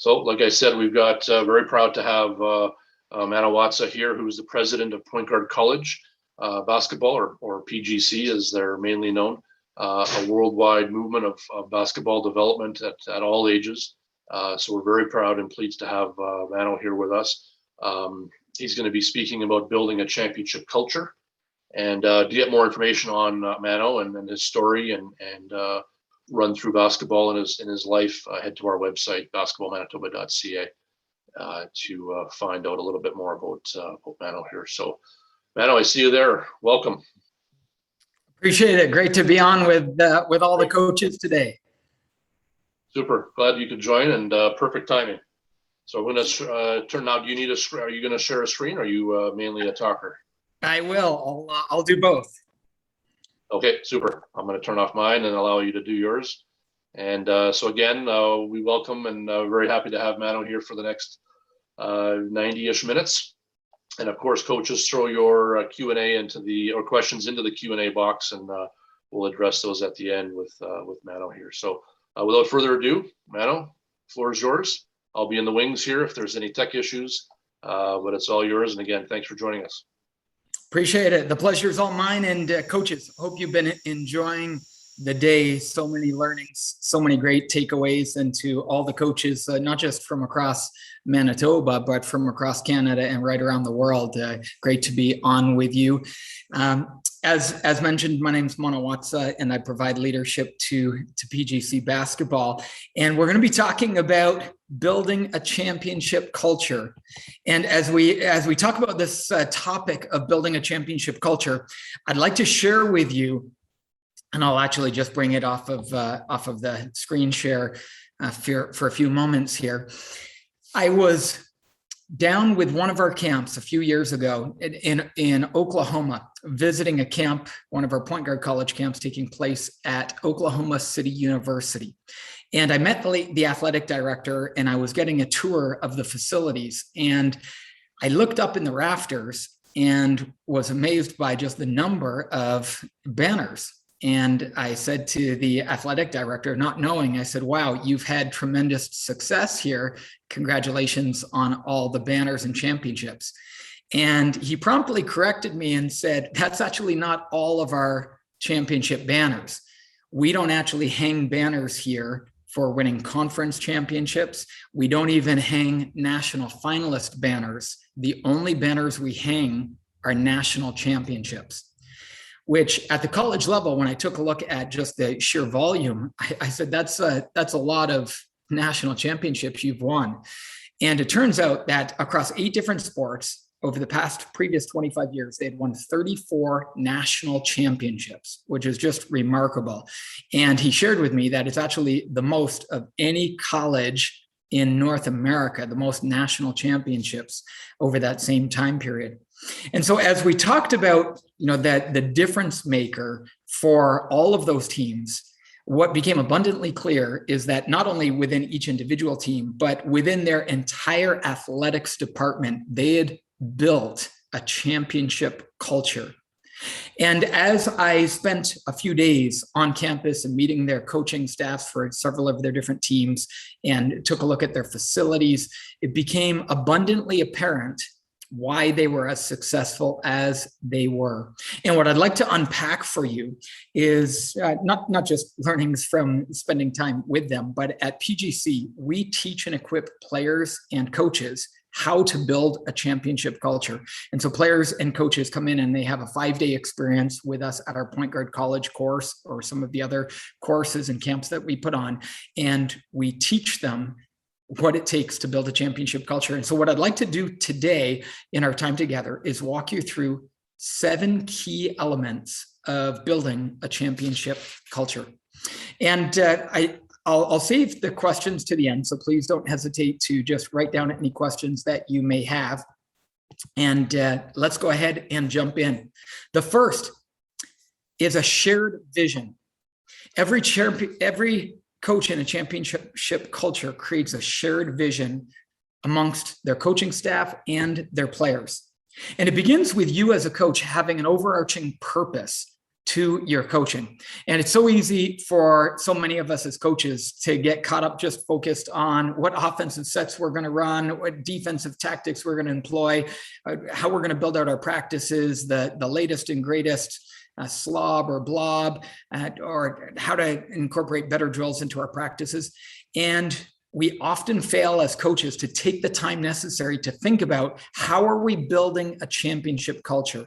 So, like I said, we've got very proud to have Mano Watsa here, who's the president of Point Guard College Basketball, or PGC as they're mainly known, a worldwide movement of basketball development at all ages. So we're very proud and pleased to have Mano here with us. He's going to be speaking about building a championship culture. And to get more information on Mano and his story and run through basketball in his life, head to our website, basketballmanitoba.ca, to find out a little bit more about Mano here. So, Mano, I see you there. Welcome. Appreciate it. Great to be on with all the coaches today. Super. Glad you could join, and perfect timing. So we're going to turn now. Do you need are you going to share a screen, or are you mainly a talker? I will. I'll do both. Okay, super. I'm going to turn off mine and allow you to do yours. And so again, we welcome and very happy to have Mano here for the next 90-ish minutes. And of course, coaches, throw your Q&A or questions into the Q&A box, and we'll address those at the end with Mano here. So without further ado, Mano, floor is yours. I'll be in the wings here if there's any tech issues, but it's all yours. And again, thanks for joining us. Appreciate it. The pleasure is all mine. And coaches, hope you've been enjoying the day. So many learnings, so many great takeaways, and to all the coaches, not just from across Manitoba, but from across Canada and right around the world. Great to be on with you. As mentioned, my name is Mano Watsa, and I provide leadership to PGC basketball. And we're going to be talking about building a championship culture. And as we talk about this topic of building a championship culture, I'd like to share with you, and I'll actually just bring it off of the screen share for a few moments here. I was down with one of our camps a few years ago in Oklahoma, visiting a camp, one of our Point Guard College camps taking place at Oklahoma City University. And I met the athletic director, and I was getting a tour of the facilities. And I looked up in the rafters and was amazed by just the number of banners. And I said to the athletic director, not knowing, I said, wow, you've had tremendous success here. Congratulations on all the banners and championships. And he promptly corrected me and said, that's actually not all of our championship banners. We don't actually hang banners here for winning conference championships. We don't even hang national finalist banners. The only banners we hang are national championships, which at the college level, when I took a look at just the sheer volume, I said, that's a lot of national championships you've won. And it turns out that across 8 different sports over the previous 25 years, they had won 34 national championships, which is just remarkable. And he shared with me that it's actually the most of any college in North America, the most national championships over that same time period. And so as we talked about, that the difference maker for all of those teams, what became abundantly clear is that not only within each individual team, but within their entire athletics department, they had built a championship culture. And as I spent a few days on campus and meeting their coaching staffs for several of their different teams and took a look at their facilities, it became abundantly apparent why they were as successful as they were. And what I'd like to unpack for you is not just learnings from spending time with them, but at PGC, we teach and equip players and coaches how to build a championship culture. And so players and coaches come in and they have a 5-day experience with us at our Point Guard College course or some of the other courses and camps that we put on. And we teach them what it takes to build a championship culture. And so what I'd like to do today in our time together is walk you through 7 key elements of building a championship culture. And I'll save the questions to the end, so please don't hesitate to just write down any questions that you may have. And let's go ahead and jump in. The first is a shared vision. Every coach in a championship culture creates a shared vision amongst their coaching staff and their players. And it begins with you as a coach having an overarching purpose to your coaching. And it's so easy for so many of us as coaches to get caught up just focused on what offensive sets we're going to run, what defensive tactics we're going to employ, how we're going to build out our practices, the latest and greatest slob or blob, or how to incorporate better drills into our practices. And we often fail as coaches to take the time necessary to think about how are we building a championship culture.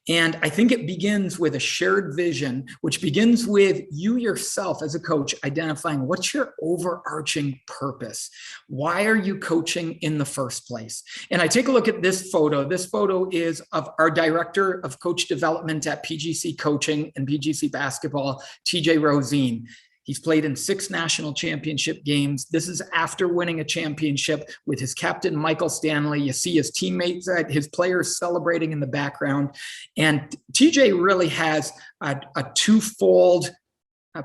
And I think it begins with a shared vision, which begins with you yourself as a coach identifying what's your overarching purpose. Why are you coaching in the first place? And I take a look at this photo. This photo is of our director of coach development at PGC Coaching and PGC Basketball, TJ Rosine. He's played in 6 national championship games. This is after winning a championship with his captain, Michael Stanley. You see his teammates, his players celebrating in the background. And TJ really has a twofold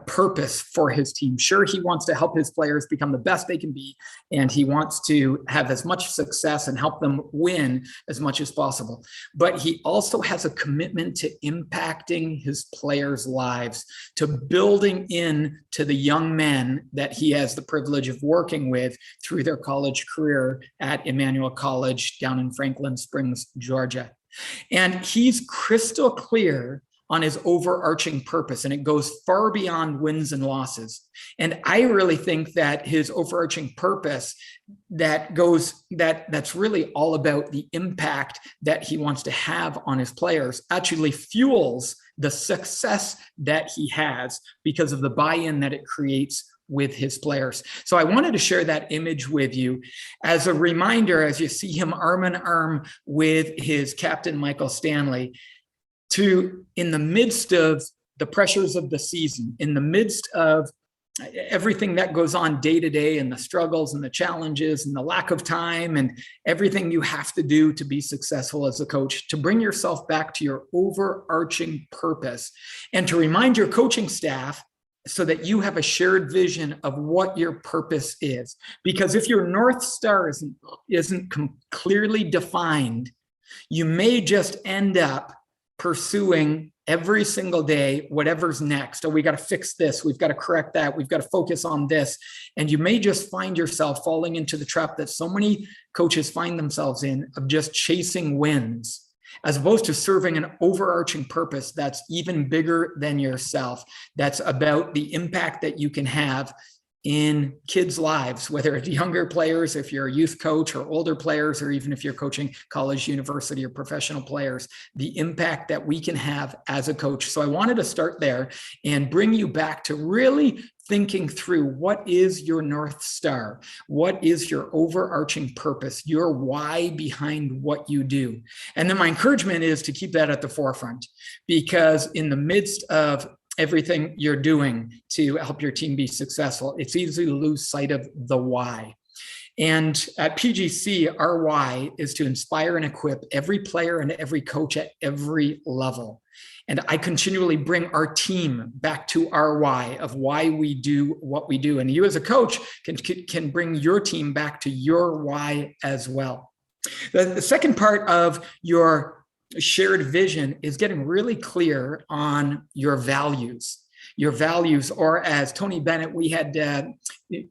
purpose for his team. Sure, he wants to help his players become the best they can be, and he wants to have as much success and help them win as much as possible. But he also has a commitment to impacting his players' lives, to building in to the young men that he has the privilege of working with through their college career at Emmanuel College down in Franklin Springs, Georgia. And he's crystal clear on his overarching purpose, and it goes far beyond wins and losses. And I really think that his overarching purpose that's really all about the impact that he wants to have on his players actually fuels the success that he has because of the buy-in that it creates with his players. So I wanted to share that image with you as a reminder, as you see him arm in arm with his captain, Michael Stanley, in the midst of the pressures of the season, in the midst of everything that goes on day to day and the struggles and the challenges and the lack of time and everything you have to do to be successful as a coach, to bring yourself back to your overarching purpose and to remind your coaching staff so that you have a shared vision of what your purpose is. Because if your North Star isn't clearly defined, you may just end up pursuing every single day whatever's next. Oh, we got to fix this. We've got to correct that. We've got to focus on this. And you may just find yourself falling into the trap that so many coaches find themselves in of just chasing wins, as opposed to serving an overarching purpose that's even bigger than yourself. That's about the impact that you can have in kids' lives, whether it's younger players, if you're a youth coach, or older players, or even if you're coaching college, university, or professional players, the impact that we can have as a coach. So I wanted to start there and bring you back to really thinking through what is your North Star? What is your overarching purpose, your why behind what you do? And then my encouragement is to keep that at the forefront, because in the midst of everything you're doing to help your team be successful, it's easy to lose sight of the why. And at PGC, our why is to inspire and equip every player and every coach at every level. And I continually bring our team back to our why of why we do what we do. And you as a coach can bring your team back to your why as well. The second part of your shared vision is getting really clear on your values. Your values, or as Tony Bennett, we had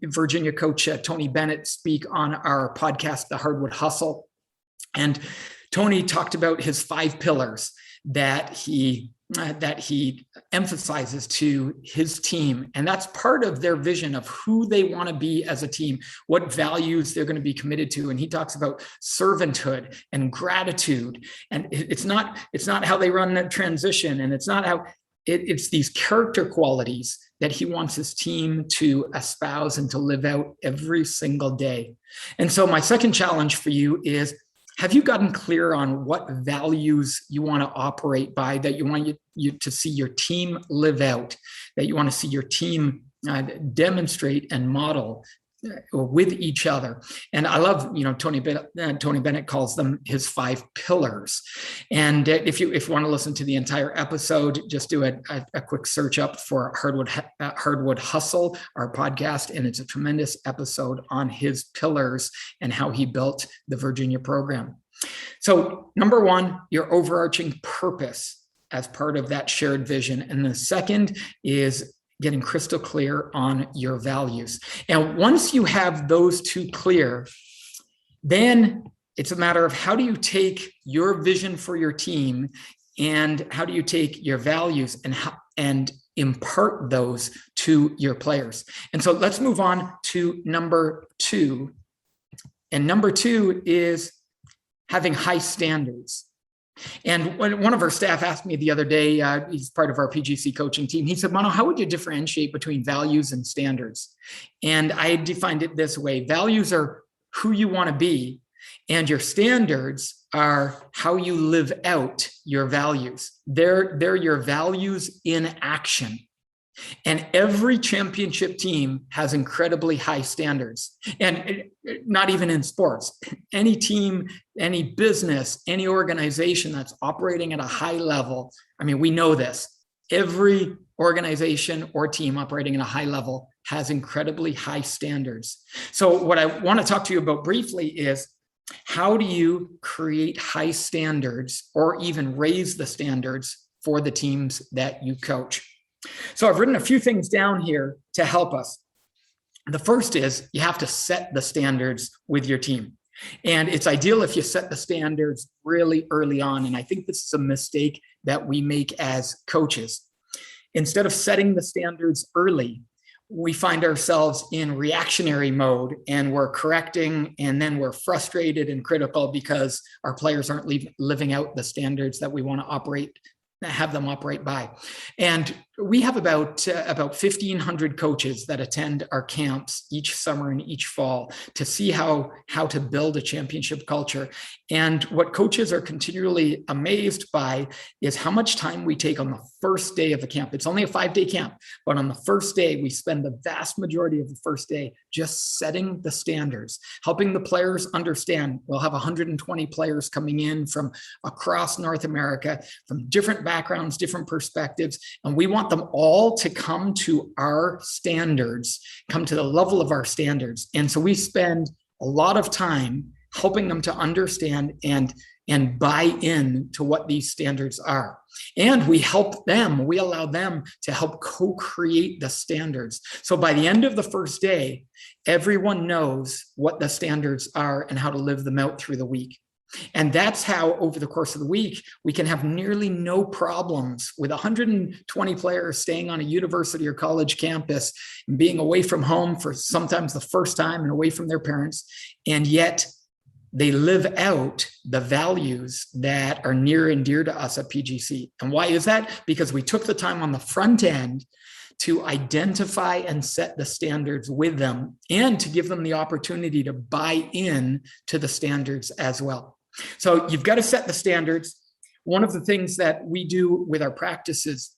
Virginia coach Tony Bennett speak on our podcast, The Hardwood Hustle. And Tony talked about his 5 pillars that he emphasizes to his team. And that's part of their vision of who they want to be as a team, what values they're going to be committed to. And he talks about servanthood and gratitude. And it's not how they run that transition. And it's not how it's these character qualities that he wants his team to espouse and to live out every single day. And so my second challenge for you is, have you gotten clear on what values you want to operate by, that you want you to see your team live out, that you want to see your team demonstrate and model with each other? And I love, Tony Bennett calls them his 5 pillars. And if you want to listen to the entire episode, just do a quick search up for Hardwood Hustle, our podcast. And it's a tremendous episode on his pillars and how he built the Virginia program. So number 1, your overarching purpose as part of that shared vision. And the second is getting crystal clear on your values. And once you have those two clear, then it's a matter of how do you take your vision for your team and how do you take your values and impart those to your players. And so let's move on to number 2. And number 2 is having high standards. And when one of our staff asked me the other day, he's part of our PGC coaching team, he said, Mano, how would you differentiate between values and standards? And I defined it this way. Values are who you want to be, and your standards are how you live out your values. They're your values in action. And every championship team has incredibly high standards. And not even in sports. Any team, any business, any organization that's operating at a high level, I mean, we know this. Every organization or team operating at a high level has incredibly high standards. So what I want to talk to you about briefly is how do you create high standards or even raise the standards for the teams that you coach? So I've written a few things down here to help us. The first is you have to set the standards with your team. And it's ideal if you set the standards really early on. And I think this is a mistake that we make as coaches. Instead of setting the standards early, we find ourselves in reactionary mode and we're correcting, and then we're frustrated and critical because our players aren't living out the standards that we want to have them operate by. And we have about 1,500 coaches that attend our camps each summer and each fall to see how to build a championship culture. And what coaches are continually amazed by is how much time we take on the first day of the camp. It's only a 5-day camp, but on the first day, we spend the vast majority of the first day just setting the standards, helping the players understand. We'll have 120 players coming in from across North America, from different backgrounds, different perspectives, and we want them all to come to our standards, come to the level of our standards. And so we spend a lot of time helping them to understand and buy in to what these standards are. And we allow them to help co-create the standards. So by the end of the first day, everyone knows what the standards are and how to live them out through the week. And that's how, over the course of the week, we can have nearly no problems with 120 players staying on a university or college campus and being away from home for sometimes the first time and away from their parents. And yet they live out the values that are near and dear to us at PGC. And why is that? Because we took the time on the front end to identify and set the standards with them and to give them the opportunity to buy in to the standards as well. So you've got to set the standards. One of the things that we do with our practices,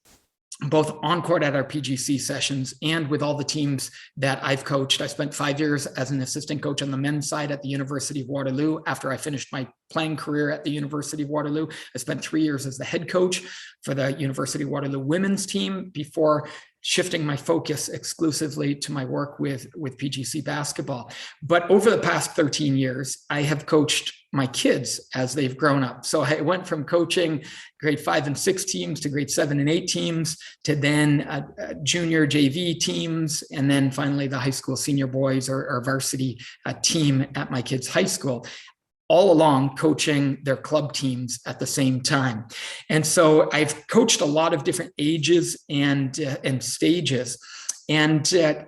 both on court at our PGC sessions and with all the teams that I've coached. I spent 5 years as an assistant coach on the men's side at the University of Waterloo. After I finished my playing career at the University of Waterloo, I spent 3 years as the head coach for the University of Waterloo women's team before shifting my focus exclusively to my work with PGC basketball. But over the past 13 years, I have coached my kids as they've grown up. So I went from coaching grade 5 and 6 teams to grade 7 and 8 teams to then junior JV teams, and then finally the high school senior boys or varsity team at my kids' high school, all along coaching their club teams at the same time. And so I've coached a lot of different ages and stages. And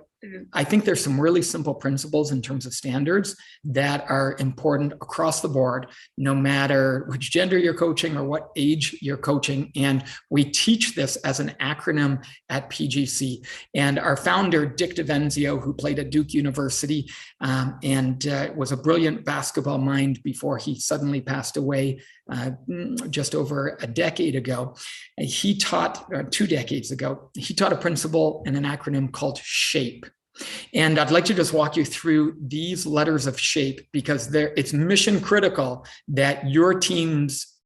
I think there's some really simple principles in terms of standards that are important across the board, no matter which gender you're coaching or what age you're coaching. And we teach this as an acronym at PGC. And our founder, Dick DiVenzio, who played at Duke University and was a brilliant basketball mind before he suddenly passed away just over a decade ago. He taught, 2 decades ago, he taught a principle and an acronym called S.H.A.P.E. And I'd like to just walk you through these letters of S.H.A.P.E. because it's mission critical that your teams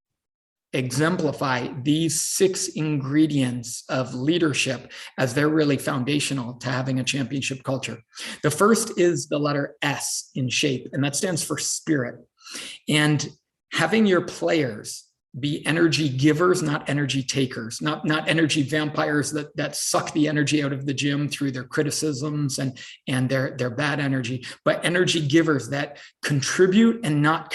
exemplify these 6 ingredients of leadership as they're really foundational to having a championship culture. The first is the letter S in S.H.A.P.E., and that stands for spirit. And having your players be energy givers, not energy takers, not energy vampires that suck the energy out of the gym through their criticisms and their bad energy, but energy givers that contribute and not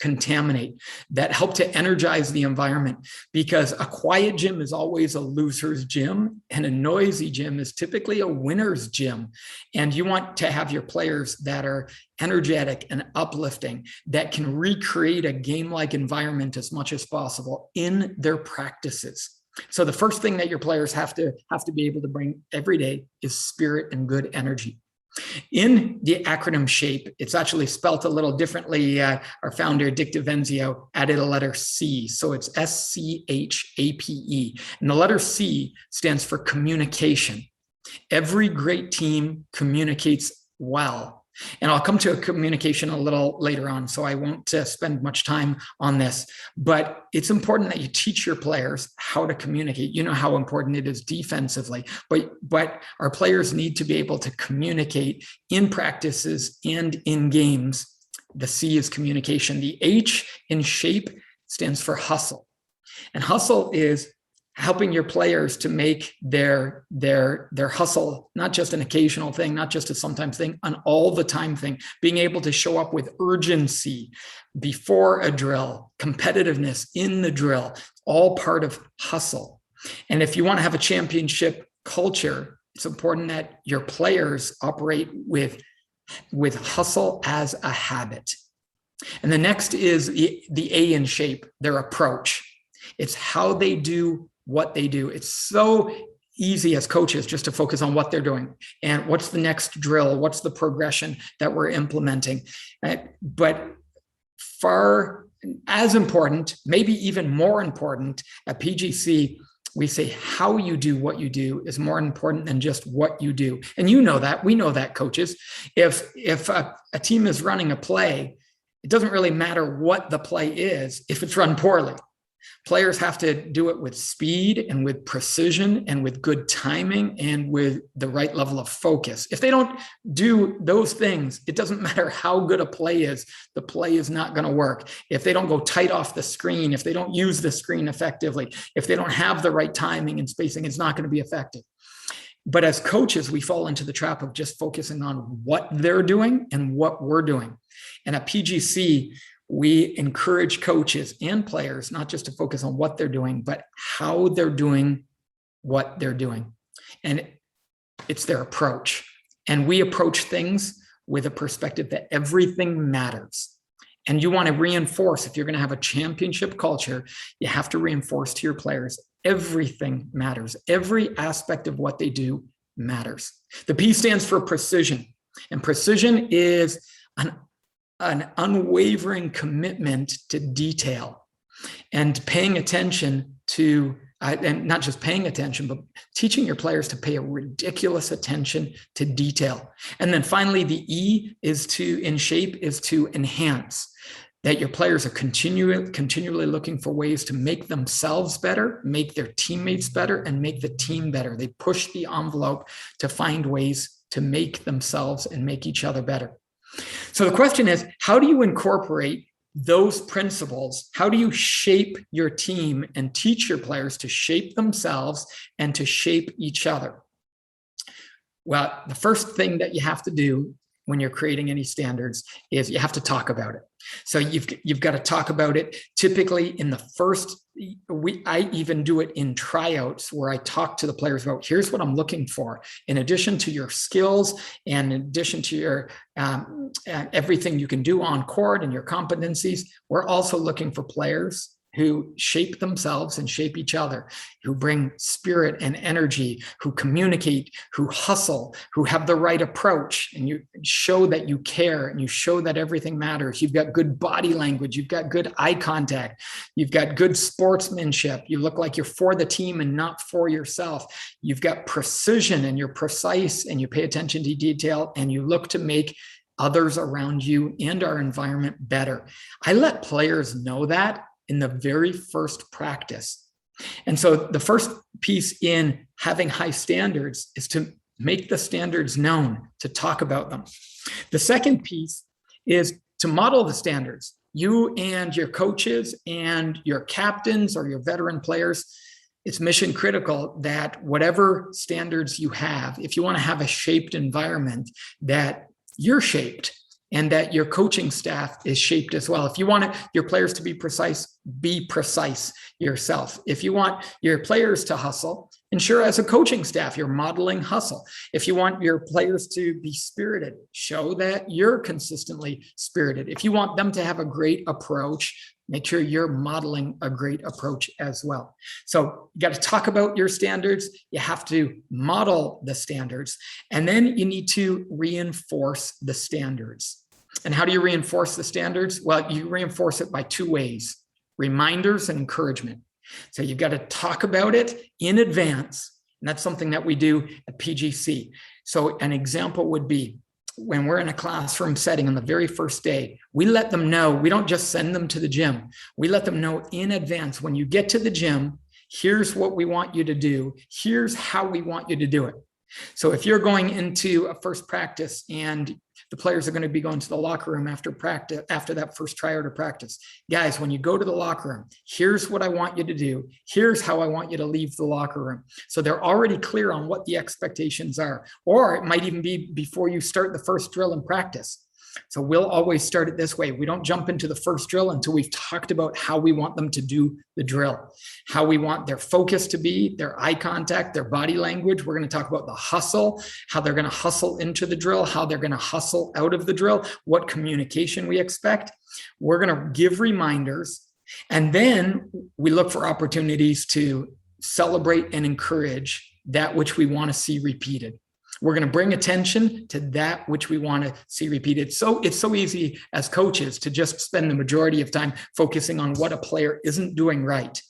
contaminate, that help to energize the environment. Because a quiet gym is always a loser's gym, and a noisy gym is typically a winner's gym. And you want to have your players that are energetic and uplifting, that can recreate a game-like environment as much as possible in their practices. So the first thing that your players have to be able to bring every day is spirit and good energy. In the acronym S.H.A.P.E, it's actually spelt a little differently. Our founder, Dick DeVenzio, added a letter C. So it's S.C.H.A.P.E. And the letter C stands for communication. Every great team communicates well. And I'll come to communication a little later on, so I won't spend much time on this. But it's important that you teach your players how to communicate. You know how important it is defensively, but our players need to be able to communicate in practices and in games. The C is communication. The H in S.H.A.P.E stands for hustle. And hustle is helping your players to make their hustle not just an occasional thing, not just a sometimes thing, an all the time thing. Being able to show up with urgency before a drill, competitiveness in the drill, all part of hustle. And if you want to have a championship culture, it's important that your players operate with hustle as a habit. And the next is the A in S.H.A.P.E, their approach. It's how they do what they do. It's so easy as coaches just to focus on what they're doing and what's the next drill, what's the progression that we're implementing. But far as important, maybe even more important, at PGC, we say how you do what you do is more important than just what you do. And you know that, we know that, coaches. If a team is running a play, it doesn't really matter what the play is if it's run poorly. Players have to do it with speed and with precision and with good timing and with the right level of focus. If they don't do those things, it doesn't matter how good a play is, the play is not going to work. If they don't go tight off the screen, if they don't use the screen effectively, if they don't have the right timing and spacing, it's not going to be effective. But as coaches, we fall into the trap of just focusing on what they're doing and what we're doing. And at PGC, we encourage coaches and players not just to focus on what they're doing, but how they're doing what they're doing. And it's their approach. And we approach things with a perspective that everything matters. And you want to reinforce, if you're going to have a championship culture, you have to reinforce to your players, everything matters. Every aspect of what they do matters. The P stands for precision. And precision is an unwavering commitment to detail and paying attention to, and not just paying attention, but teaching your players to pay a ridiculous attention to detail. And then finally, the E is in S.H.A.P.E is to enhance, that your players are continually looking for ways to make themselves better, make their teammates better, and make the team better. They push the envelope to find ways to make themselves and make each other better. So the question is, how do you incorporate those principles? How do you shape your team and teach your players to shape themselves and to shape each other? Well, the first thing that you have to do when you're creating any standards is you have to talk about it. So you've got to talk about it. Typically in the first, I even do it in tryouts where I talk to the players about, here's what I'm looking for. In addition to your skills and in addition to your everything you can do on court and your competencies, we're also looking for players who shape themselves and shape each other, who bring spirit and energy, who communicate, who hustle, who have the right approach, and you show that you care and you show that everything matters. You've got good body language, you've got good eye contact, you've got good sportsmanship, you look like you're for the team and not for yourself. You've got precision and you're precise and you pay attention to detail and you look to make others around you and our environment better. I let players know that in the very first practice. And so the first piece in having high standards is to make the standards known, to talk about them. The second piece is to model the standards. you and your coaches and your captains or your veteran players, it's mission critical that whatever standards you have, if you want to have a shaped environment, that you're shaped and that your coaching staff is shaped as well. If you want your players to be precise yourself. If you want your players to hustle, ensure as a coaching staff, you're modeling hustle. If you want your players to be spirited, show that you're consistently spirited. If you want them to have a great approach, make sure you're modeling a great approach as well. So you got to talk about your standards. You have to model the standards, and then you need to reinforce the standards. And how do you reinforce the standards? Well, you reinforce it by two ways: reminders and encouragement. So you've got to talk about it in advance. And that's something that we do at PGC. So an example would be when we're in a classroom setting on the very first day, we let them know, we don't just send them to the gym. We let them know in advance, when you get to the gym, here's what we want you to do. Here's how we want you to do it. So if you're going into a first practice and the players are going to be going to the locker room after practice, after that first tryout or practice, guys, when you go to the locker room, here's what I want you to do. Here's how I want you to leave the locker room. So they're already clear on what the expectations are. Or it might even be before you start the first drill in practice. So we'll always start it this way. We don't jump into the first drill until we've talked about how we want them to do the drill, how we want their focus to be, their eye contact, their body language. We're going to talk about the hustle, how they're going to hustle into the drill, how they're going to hustle out of the drill, what communication we expect. We're going to give reminders, and then we look for opportunities to celebrate and encourage that which we want to see repeated. We're going to bring attention to that which we want to see repeated. So it's so easy as coaches to just spend the majority of time focusing on what a player isn't doing right.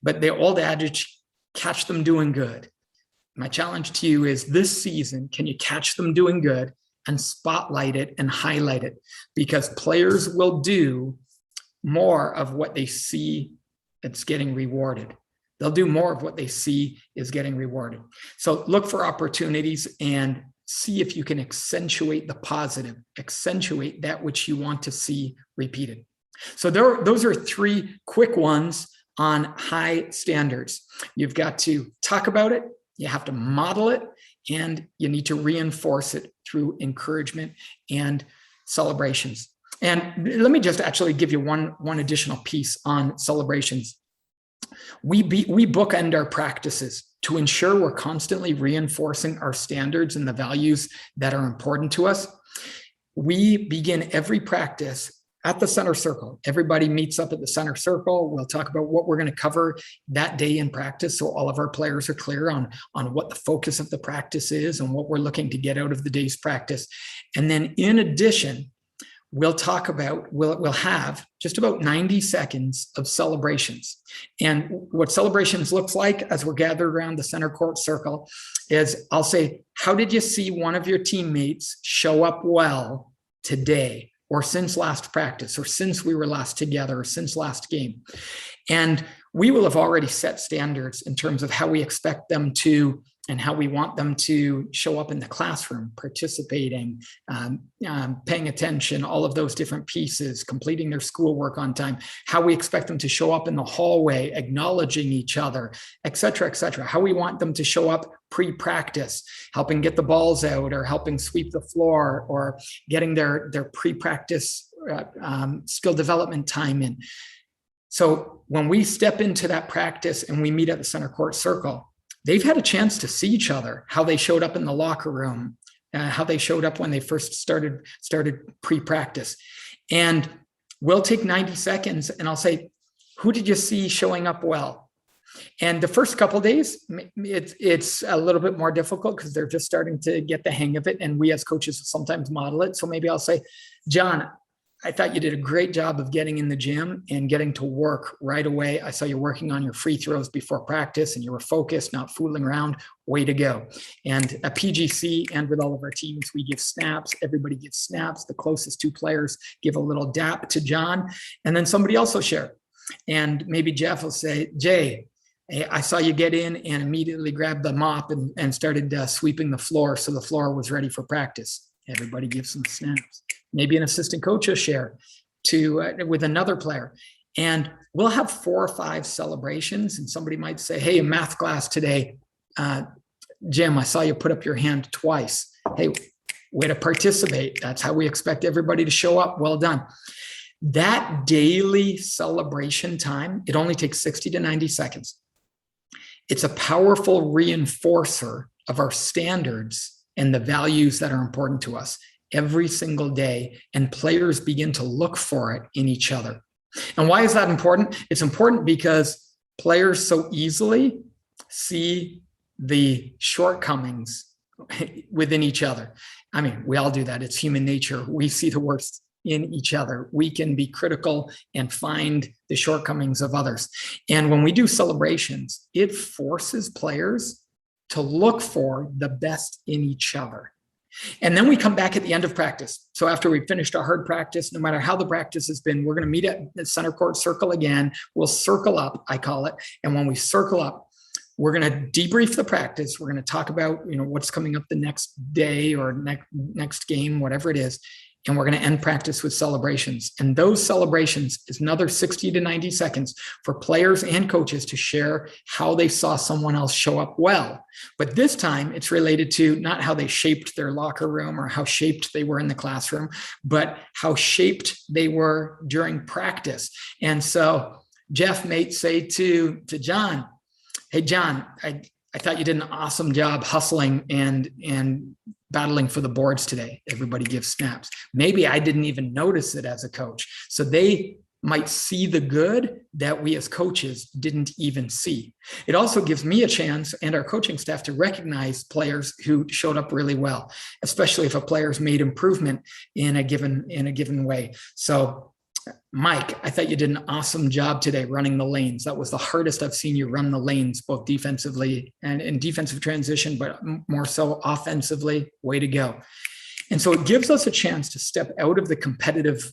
But the old adage, catch them doing good. My challenge to you is this season, can you catch them doing good and spotlight it and highlight it? Because players will do more of what they see that's getting rewarded. They'll do more of what they see is getting rewarded. So look for opportunities and see if you can accentuate the positive, accentuate that which you want to see repeated. So those are three quick ones on high standards. You've got to talk about it, you have to model it, and you need to reinforce it through encouragement and celebrations. And let me just actually give you one additional piece on celebrations. We bookend our practices to ensure we're constantly reinforcing our standards and the values that are important to us. We begin every practice at the center circle. Everybody meets up at the center circle. We'll talk about what we're going to cover that day in practice, so all of our players are clear on what the focus of the practice is and what we're looking to get out of the day's practice. And then in addition, we'll have just about 90 seconds of celebrations. And what celebrations looks like as we're gathered around the center court circle is I'll say, how did you see one of your teammates show up well today, or since last practice, or since we were last together, or since last game? And we will have already set standards in terms of how we expect them to and how we want them to show up in the classroom, participating, paying attention, all of those different pieces, completing their schoolwork on time, how we expect them to show up in the hallway, acknowledging each other, et cetera, how we want them to show up pre-practice, helping get the balls out or helping sweep the floor or getting their pre-practice skill development time in. So when we step into that practice and we meet at the center court circle, they've had a chance to see each other, how they showed up in the locker room, how they showed up when they first started pre-practice. And we'll take 90 seconds and I'll say, who did you see showing up well? And the first couple of days, it's a little bit more difficult because they're just starting to get the hang of it. And we as coaches sometimes model it. So maybe I'll say, John, I thought you did a great job of getting in the gym and getting to work right away. I saw you working on your free throws before practice and you were focused, not fooling around. Way to go. And at PGC and with all of our teams, we give snaps. Everybody gives snaps. The closest two players give a little dap to John, and then somebody else will share. And maybe Jeff will say, Jay, I saw you get in and immediately grabbed the mop and started sweeping the floor. So the floor was ready for practice. Everybody gives some snaps. Maybe an assistant coach will share. with another player. And we'll have 4 or 5 celebrations, and somebody might say, hey, in math class today, Jim, I saw you put up your hand twice. Hey, way to participate. That's how we expect everybody to show up. Well done. That daily celebration time, it only takes 60 to 90 seconds. It's a powerful reinforcer of our standards and the values that are important to us every single day. And players begin to look for it in each other. And why is that important? It's important because players so easily see the shortcomings within each other. I mean, we all do that. It's human nature. We see the worst in each other. We can be critical and find the shortcomings of others. And when we do celebrations, it forces players to look for the best in each other. And then we come back at the end of practice. So after we've finished our hard practice, no matter how the practice has been, we're going to meet at the center court circle again. We'll circle up, I call it. And when we circle up, we're going to debrief the practice. We're going to talk about, what's coming up the next day or next game, whatever it is. And we're going to end practice with celebrations. And those celebrations is another 60 to 90 seconds for players and coaches to share how they saw someone else show up well. But this time it's related to not how they shaped their locker room or how shaped they were in the classroom, but how shaped they were during practice. And so Jeff may say to John, hey, John, I thought you did an awesome job hustling and battling for the boards today. Everybody gives snaps. Maybe I didn't even notice it as a coach. So they might see the good that we as coaches didn't even see. It also gives me a chance and our coaching staff to recognize players who showed up really well, especially if a player's made improvement in a given way. So Mike, I thought you did an awesome job today running the lanes. That was the hardest I've seen you run the lanes, both defensively and in defensive transition, but more so offensively. Way to go. And so it gives us a chance to step out of the competitive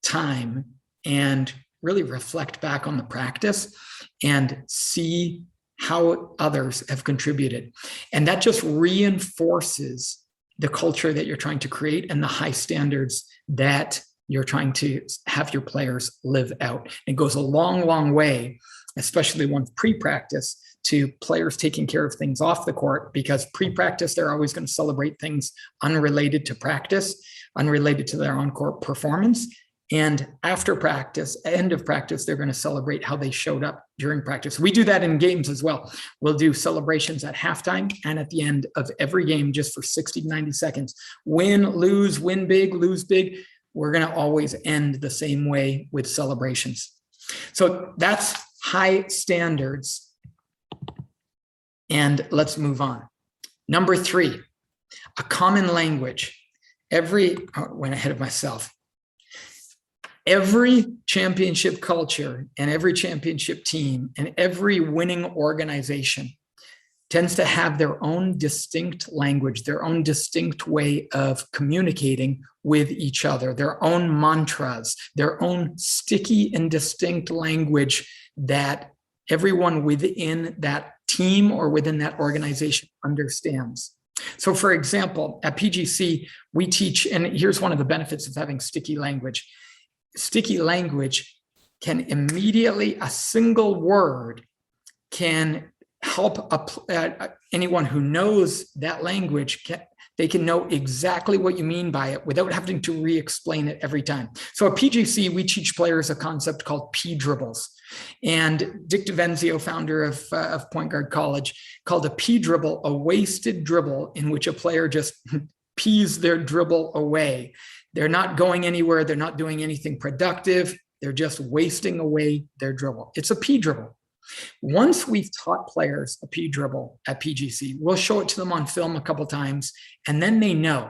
time and really reflect back on the practice and see how others have contributed. And that just reinforces the culture that you're trying to create and the high standards that you're trying to have your players live out. It goes a long, long way, especially once pre-practice, to players taking care of things off the court, because pre-practice, they're always going to celebrate things unrelated to practice, unrelated to their on-court performance. And after practice, end of practice, they're going to celebrate how they showed up during practice. We do that in games as well. We'll do celebrations at halftime and at the end of every game, just for 60 to 90 seconds. Win, lose, win big, lose big. We're going to always end the same way with celebrations. So that's high standards. And let's move on. Number 3, a common language. Went ahead of myself. Every championship culture and every championship team and every winning organization tends to have their own distinct language, their own distinct way of communicating with each other, their own mantras, their own sticky and distinct language that everyone within that team or within that organization understands. So for example, at PGC, we teach, and here's one of the benefits of having sticky language. Sticky language can immediately, a single word can help anyone who knows that language, they can know exactly what you mean by it without having to re-explain it every time. So at PGC, we teach players a concept called P dribbles. And Dick DiVenzio, founder of Point Guard College, called a P dribble a wasted dribble in which a player just pees their dribble away. They're not going anywhere. They're not doing anything productive. They're just wasting away their dribble. It's a P dribble. Once we've taught players a P dribble at PGC, we'll show it to them on film a couple times, and then they know.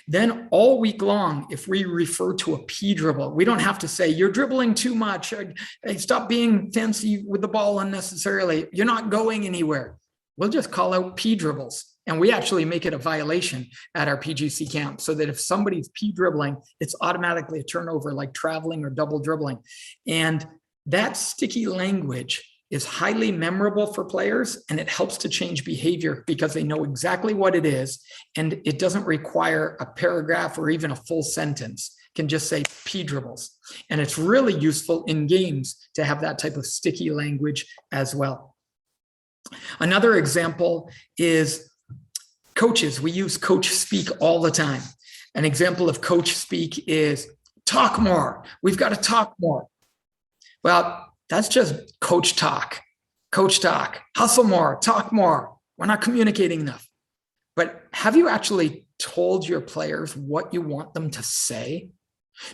Then all week long, if we refer to a P dribble, we don't have to say, you're dribbling too much. Hey, stop being fancy with the ball unnecessarily. You're not going anywhere. We'll just call out P dribbles. And we actually make it a violation at our PGC camp so that if somebody's P dribbling, it's automatically a turnover, like traveling or double dribbling. And that sticky language is highly memorable for players, and it helps to change behavior because they know exactly what it is, and it doesn't require a paragraph or even a full sentence. can just say P dribbles. And it's really useful in games to have that type of sticky language as well. Another example is coaches. We use coach speak all the time. An example of coach speak is talk more. We've got to talk more. Well, that's just coach talk. Coach talk. Hustle more. Talk more. We're not communicating enough. But have you actually told your players what you want them to say?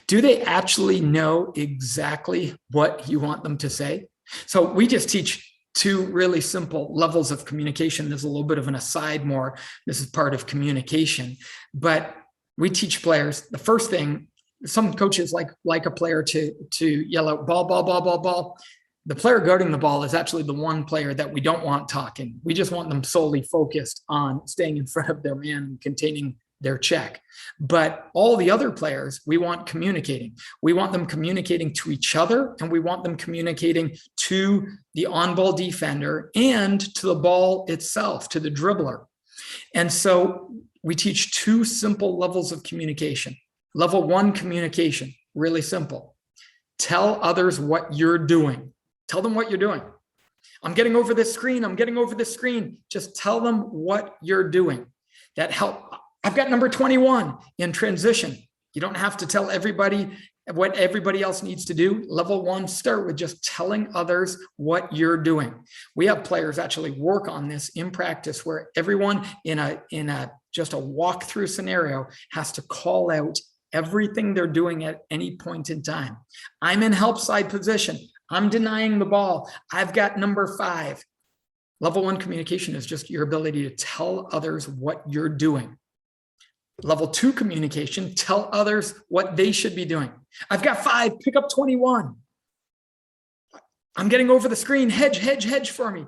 Do they actually know exactly what you want them to say? So we just teach two really simple levels of communication. There's a little bit of an aside more. This is part of communication. But we teach players, the first thing, some coaches like a player to yell out ball, ball, ball, ball, ball. The player guarding the ball is actually the one player that we don't want talking. We just want them solely focused on staying in front of their man and containing their check. But all the other players, we want communicating. We want them communicating to each other, and we want them communicating to the on-ball defender and to the ball itself, to the dribbler. And so we teach two simple levels of communication. Level one communication, really simple. Tell others what you're doing. Tell them what you're doing. I'm getting over this screen. I'm getting over this screen. Just tell them what you're doing. That help. I've got number 21 in transition. You don't have to tell everybody what everybody else needs to do. Level one, start with just telling others what you're doing. We have players actually work on this in practice where everyone in a just a walkthrough scenario has to call out everything they're doing at any point in time. I'm in help side position. I'm denying the ball. I've got number 5. Level one communication is just your ability to tell others what you're doing. Level 2 communication, tell others what they should be doing. I've got 5, pick up 21. I'm getting over the screen, hedge, hedge, hedge for me.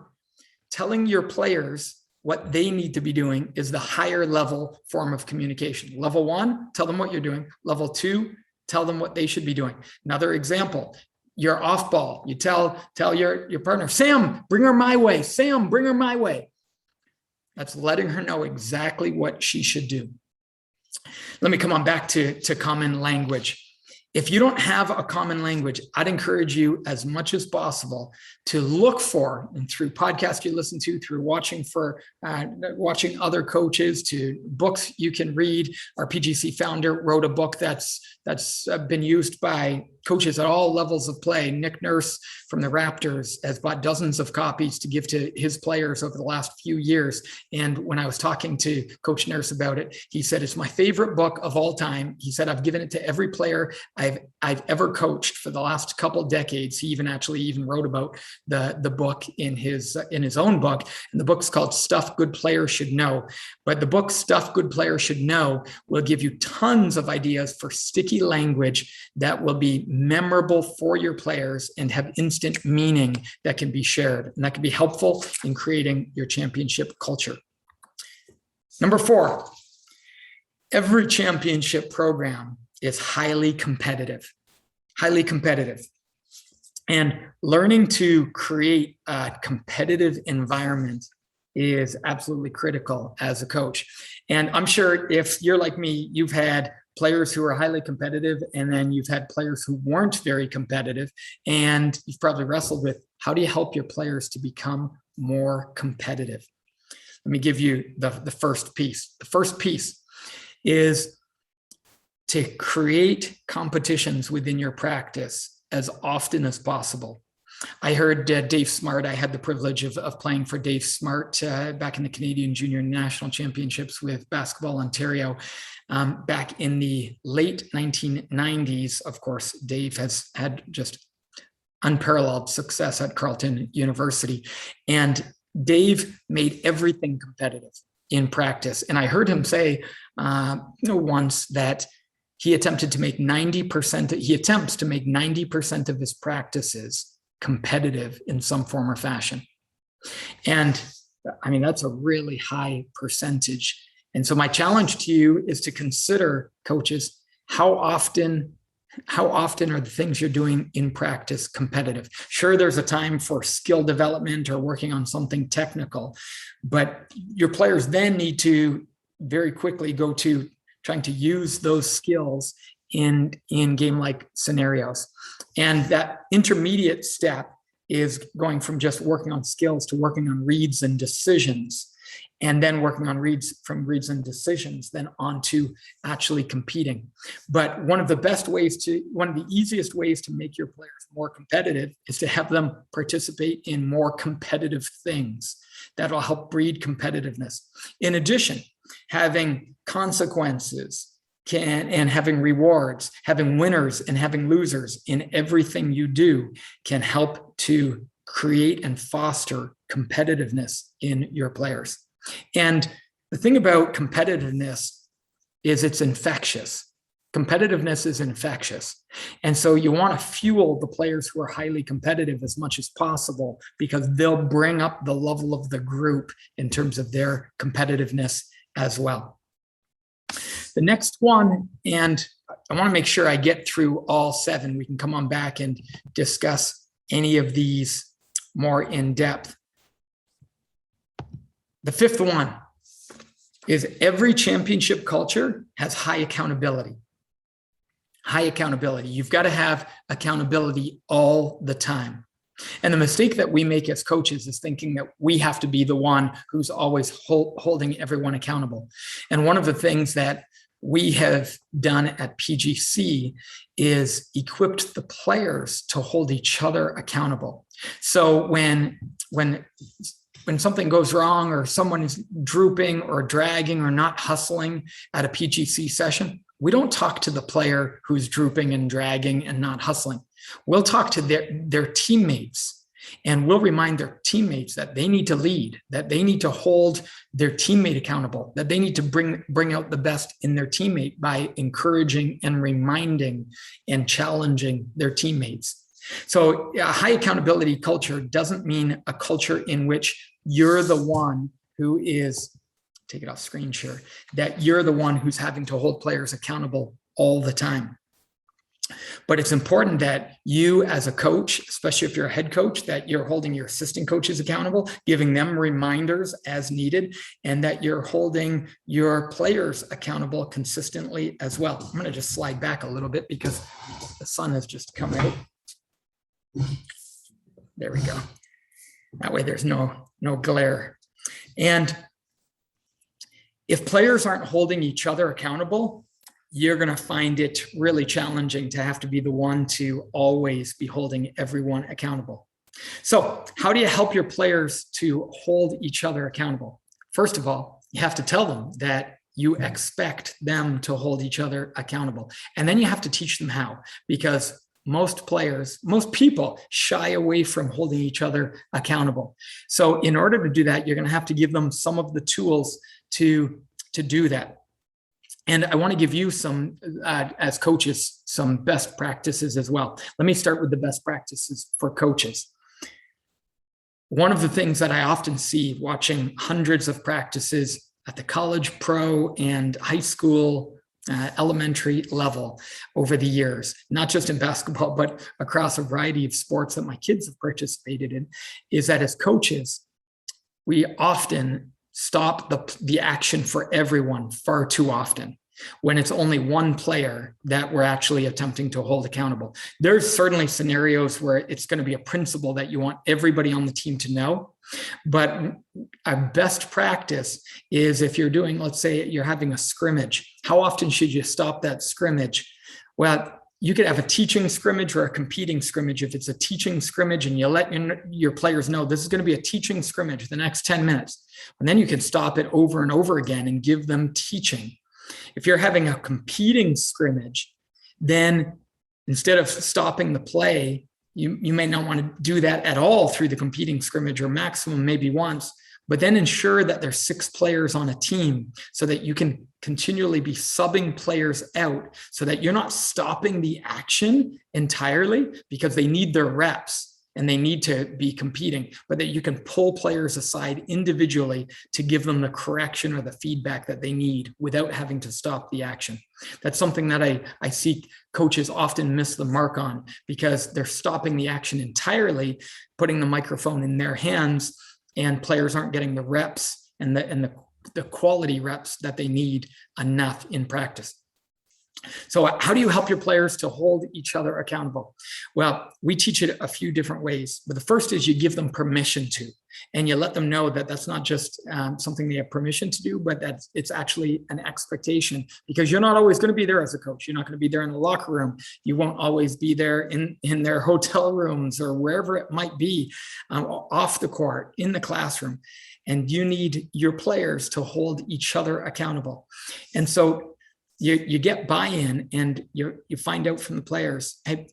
Telling your players what they need to be doing is the higher level form of communication. Level 1, tell them what you're doing. Level 2, tell them what they should be doing. Another example, you're off ball. You tell your partner, Sam, bring her my way. Sam, bring her my way. That's letting her know exactly what she should do. Let me come on back to common language. If you don't have a common language, I'd encourage you as much as possible to look for, and through podcasts you listen to, through watching other coaches, to books you can read. Our PGC founder wrote a book that's been used by coaches at all levels of play. Nick Nurse from the Raptors has bought dozens of copies to give to his players over the last few years. And when I was talking to Coach Nurse about it, he said, it's my favorite book of all time. He said, I've given it to every player I've ever coached for the last couple decades. He even wrote about the book in his own book. And the book's called Stuff Good Players Should Know. But the book Stuff Good Players Should Know will give you tons of ideas for sticky language that will be memorable for your players and have instant meaning that can be shared. And that can be helpful in creating your championship culture. Number 4, every championship program is highly competitive. And learning to create a competitive environment is absolutely critical as a coach. And I'm sure if you're like me, you've had players who are highly competitive, and then you've had players who weren't very competitive, and you've probably wrestled with, how do you help your players to become more competitive? Let me give you the first piece. The first piece is to create competitions within your practice as often as possible. I heard Dave Smart. I had the privilege of playing for Dave Smart back in the Canadian Junior National Championships with Basketball Ontario back in the late 1990s. Of course, Dave has had just unparalleled success at Carleton University. And Dave made everything competitive in practice. And I heard him say once that he attempts to make 90% of his practices competitive in some form or fashion. And I mean, that's a really high percentage. And so my challenge to you is to consider, coaches, how often are the things you're doing in practice competitive? Sure, there's a time for skill development or working on something technical, but your players then need to very quickly go to trying to use those skills in game-like scenarios. And that intermediate step is going from just working on skills to working on reads and decisions, and then working on reads and decisions, then on to actually competing. But one of the easiest ways to make your players more competitive is to have them participate in more competitive things. That'll help breed competitiveness. In addition, having consequences and having rewards, having winners and having losers in everything you do can help to create and foster competitiveness in your players. And the thing about competitiveness is it's infectious. Competitiveness is infectious. And so you want to fuel the players who are highly competitive as much as possible, because they'll bring up the level of the group in terms of their competitiveness as well. The next one, and I want to make sure I get through all 7. We can come on back and discuss any of these more in depth. The 5th one is every championship culture has high accountability. High accountability. You've got to have accountability all the time. And the mistake that we make as coaches is thinking that we have to be the one who's always holding everyone accountable. And one of the things that we have done at PGC is equipped the players to hold each other accountable. So when something goes wrong, or someone is drooping or dragging or not hustling at a PGC session, we don't talk to the player who's drooping and dragging and not hustling. We'll talk to their teammates, and we'll remind their teammates that they need to lead, that they need to hold their teammate accountable, that they need to bring out the best in their teammate by encouraging and reminding and challenging their teammates. So a high accountability culture doesn't mean a culture in which you're the one who is, take it off screen share, that you're the one who's having to hold players accountable all the time. But it's important that you as a coach, especially if you're a head coach, that you're holding your assistant coaches accountable, giving them reminders as needed, and that you're holding your players accountable consistently as well. I'm going to just slide back a little bit because the sun has just come out. There we go. That way there's no glare. And if players aren't holding each other accountable, you're going to find it really challenging to have to be the one to always be holding everyone accountable. So how do you help your players to hold each other accountable? First of all, you have to tell them that you expect them to hold each other accountable. And then you have to teach them how, because most people shy away from holding each other accountable. So in order to do that, you're going to have to give them some of the tools to do that. And I want to give you some, as coaches, some best practices as well. Let me start with the best practices for coaches. One of the things that I often see watching hundreds of practices at the college, pro, and high school, elementary level over the years, not just in basketball, but across a variety of sports that my kids have participated in, is that as coaches, we often stop the action for everyone far too often, when it's only one player that we're actually attempting to hold accountable. There's certainly scenarios where it's going to be a principle that you want everybody on the team to know. But our best practice is, if you're doing, let's say you're having a scrimmage, how often should you stop that scrimmage? Well, you could have a teaching scrimmage or a competing scrimmage. If it's a teaching scrimmage and you let your players know this is going to be a teaching scrimmage the next 10 minutes, and then you can stop it over and over again and give them teaching. If you're having a competing scrimmage, then instead of stopping the play, you may not want to do that at all through the competing scrimmage, or maximum maybe once, but then ensure that there's 6 players on a team so that you can continually be subbing players out, so that you're not stopping the action entirely because they need their reps and they need to be competing, but that you can pull players aside individually to give them the correction or the feedback that they need without having to stop the action. That's something that I see coaches often miss the mark on, because they're stopping the action entirely, putting the microphone in their hands, and players aren't getting the reps and the quality reps that they need enough in practice. So how do you help your players to hold each other accountable? Well, we teach it a few different ways, but the first is you give them permission to, and you let them know that that's not just something they have permission to do, but that it's actually an expectation, because you're not always going to be there as a coach. You're not going to be there in the locker room. You won't always be there in their hotel rooms or wherever it might be, off the court, in the classroom. And you need your players to hold each other accountable. And so you get buy-in, and you find out from the players, hey,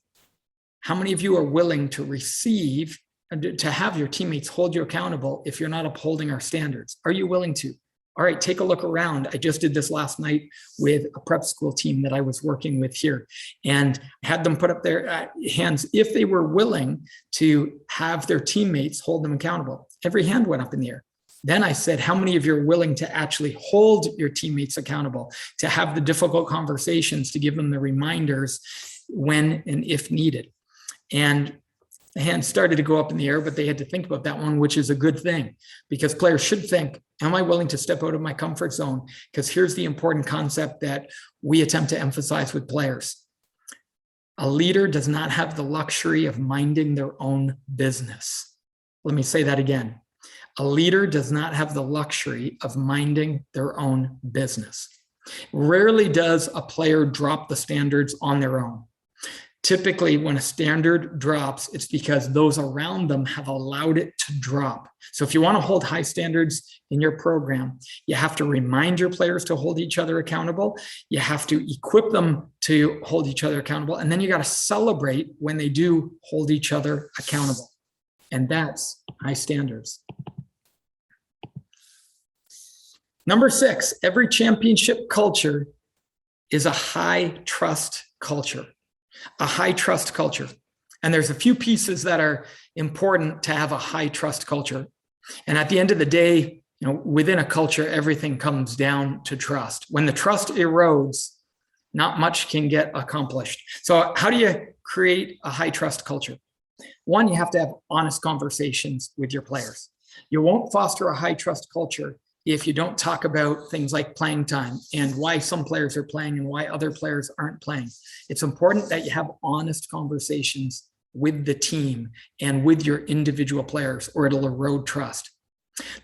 how many of you are willing to receive, to have your teammates hold you accountable if you're not upholding our standards? Are you willing to? All right, take a look around. I just did this last night with a prep school team that I was working with here, and had them put up their hands if they were willing to have their teammates hold them accountable. Every hand went up in the air. Then I said, how many of you are willing to actually hold your teammates accountable, to have the difficult conversations, to give them the reminders when and if needed? And the hands started to go up in the air, but they had to think about that one, which is a good thing, because players should think, am I willing to step out of my comfort zone? Because here's the important concept that we attempt to emphasize with players. A leader does not have the luxury of minding their own business. Let me say that again. A leader does not have the luxury of minding their own business. Rarely does a player drop the standards on their own. Typically, when a standard drops, it's because those around them have allowed it to drop. So if you want to hold high standards in your program, you have to remind your players to hold each other accountable. You have to equip them to hold each other accountable. And then you got to celebrate when they do hold each other accountable. And that's high standards. Number 6, every championship culture is a high trust culture, a high trust culture. And there's a few pieces that are important to have a high trust culture. And at the end of the day, within a culture, everything comes down to trust. When the trust erodes, not much can get accomplished. So how do you create a high trust culture? One, you have to have honest conversations with your players. You won't foster a high trust culture if you don't talk about things like playing time and why some players are playing and why other players aren't playing. It's important that you have honest conversations with the team and with your individual players, or it'll erode trust.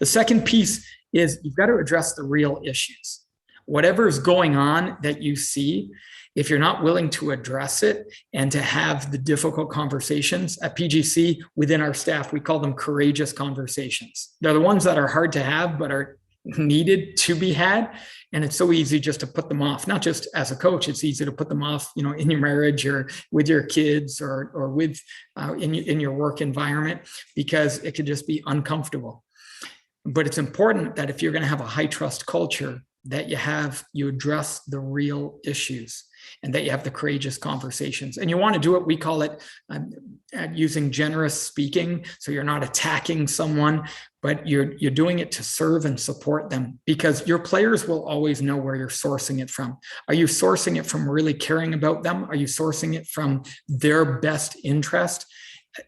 The second piece is you've got to address the real issues. Whatever's going on that you see, if you're not willing to address it and to have the difficult conversations at PGC within our staff, we call them courageous conversations. They're the ones that are hard to have, but are needed to be had. And it's so easy just to put them off, not just as a coach. It's easy to put them off, in your marriage or with your kids or with in your work environment, because it could just be uncomfortable. But it's important that if you're going to have a high trust culture, that you address the real issues and that you have the courageous conversations. And you want to do it, we call it using generous speaking. So you're not attacking someone, but you're doing it to serve and support them, because your players will always know where you're sourcing it from. Are you sourcing it from really caring about them? Are you sourcing it from their best interest?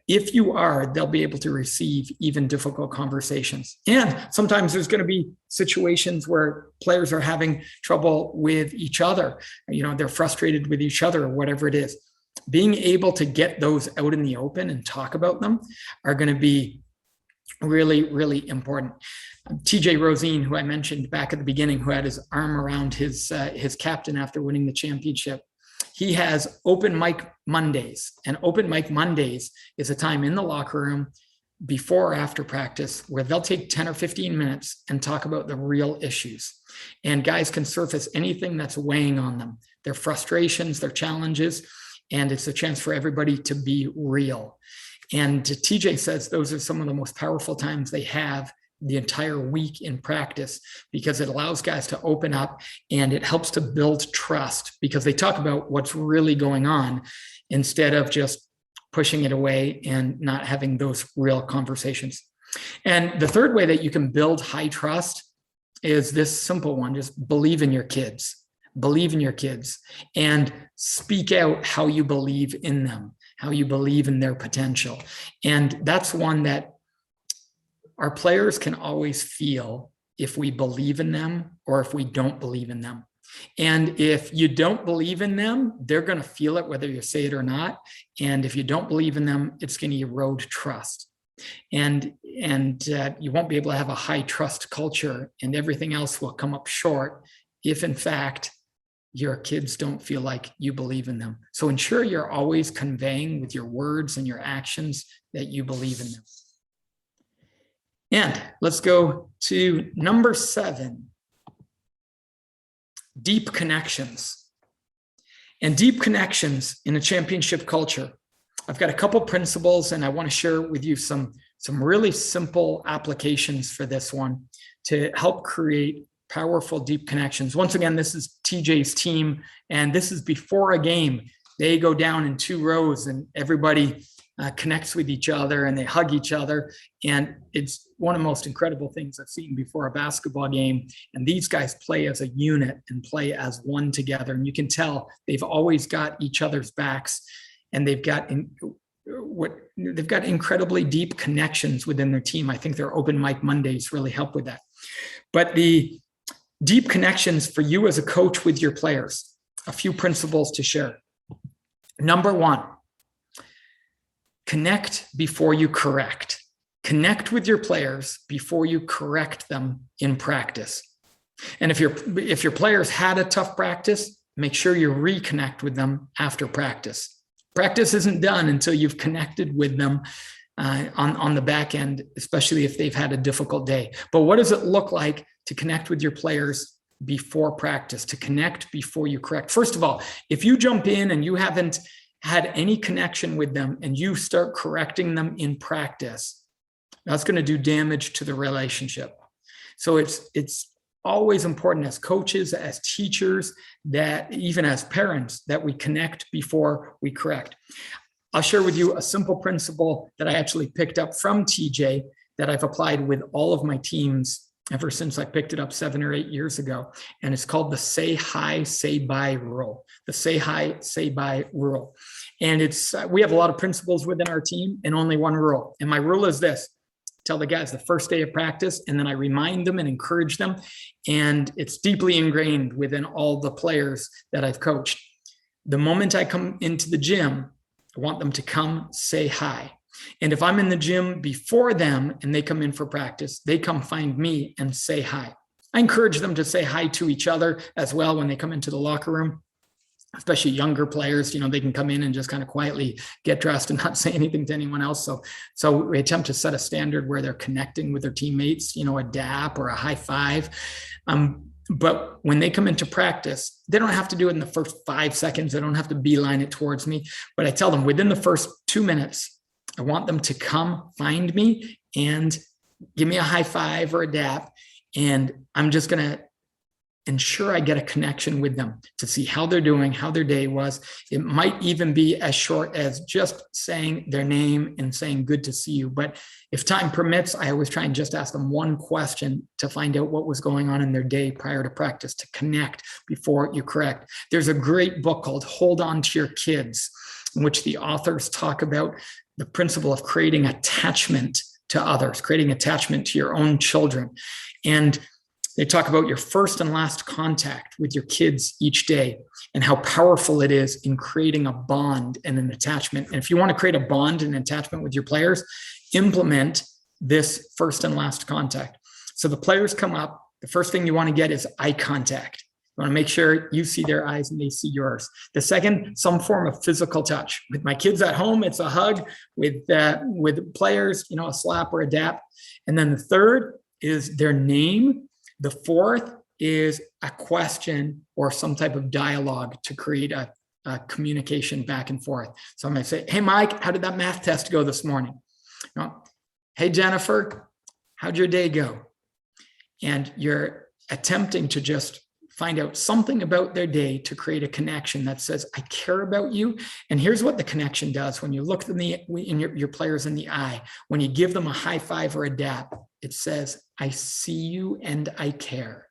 If you are, they'll be able to receive even difficult conversations. And sometimes there's going to be situations where players are having trouble with each other. They're frustrated with each other or whatever it is. Being able to get those out in the open and talk about them are going to be really, really important. TJ Rosine, who I mentioned back at the beginning, who had his arm around his captain after winning the championship, he has open mic Mondays, and open mic Mondays is a time in the locker room before or after practice where they'll take 10 or 15 minutes and talk about the real issues. And guys can surface anything that's weighing on them, their frustrations, their challenges, and it's a chance for everybody to be real. And TJ says those are some of the most powerful times they have the entire week in practice, because it allows guys to open up and it helps to build trust, because they talk about what's really going on instead of just pushing it away and not having those real conversations. And the third way that you can build high trust is this simple one: just believe in your kids. Believe in your kids and speak out how you believe in them, how you believe in their potential. And that's one that our players can always feel if we believe in them or if we don't believe in them. And if you don't believe in them, they're going to feel it whether you say it or not. And if you don't believe in them, it's going to erode trust. And you won't be able to have a high trust culture, and everything else will come up short if, in fact, your kids don't feel like you believe in them. So ensure you're always conveying with your words and your actions that you believe in them. And let's go to number 7, deep connections. And deep connections in a championship culture. I've got a couple principles, and I want to share with you some really simple applications for this one to help create powerful, deep connections. Once again, this is TJ's team, and this is before a game. They go down in 2 rows, and everybody connects with each other, and they hug each other. And it's one of the most incredible things I've seen before a basketball game. And these guys play as a unit and play as one together. And you can tell they've always got each other's backs, and they've got incredibly deep connections within their team. I think their open mic Mondays really help with that. But the deep connections for you as a coach with your players, a few principles to share. Number 1, connect before you correct. Connect with your players before you correct them in practice. And if your players had a tough practice, make sure you reconnect with them after practice. Practice isn't done until you've connected with them on the back end, especially if they've had a difficult day. But what does it look like to connect with your players before practice, to connect before you correct? First of all, if you jump in and you haven't had any connection with them and you start correcting them in practice, that's going to do damage to the relationship. So it's always important as coaches, as teachers, that even as parents, that we connect before we correct. I'll share with you a simple principle that I actually picked up from TJ that I've applied with all of my teams ever since I picked it up 7 or 8 years ago. And it's called the say hi, say bye rule. The say hi, say bye rule. And we have a lot of principles within our team and only one rule. And my rule is this: tell the guys the first day of practice, and then I remind them and encourage them. And it's deeply ingrained within all the players that I've coached. The moment I come into the gym, I want them to come say hi. And if I'm in the gym before them and they come in for practice, they come find me and say hi. I encourage them to say hi to each other as well when they come into the locker room. Especially younger players, they can come in and just kind of quietly get dressed and not say anything to anyone else. So we attempt to set a standard where they're connecting with their teammates, a dap or a high five. But when they come into practice, they don't have to do it in the first 5 seconds. They don't have to beeline it towards me. But I tell them within the first 2 minutes, I want them to come find me and give me a high five or a dap. And I'm just going to ensure I get a connection with them to see how they're doing, how their day was. It might even be as short as just saying their name and saying, good to see you. But if time permits, I always try and just ask them one question to find out what was going on in their day prior to practice, to connect before you correct. There's a great book called Hold On to Your Kids, in which the authors talk about the principle of creating attachment to others, creating attachment to your own children. And they talk about your first and last contact with your kids each day and how powerful it is in creating a bond and an attachment. And if you want to create a bond and attachment with your players, implement this first and last contact. So the players come up, the first thing you want to get is eye contact. You want to make sure you see their eyes and they see yours. The second, some form of physical touch. With my kids at home, it's a hug. With players, a slap or a dap. And then the third is their name. The fourth is a question or some type of dialogue to create a communication back and forth. So I'm going to say, hey, Mike, how did that math test go this morning? Hey, Jennifer, how'd your day go? And you're attempting to just find out something about their day to create a connection that says, I care about you. And here's what the connection does. When you look in your players in the eye, when you give them a high five or a dap, it says, I see you and I care.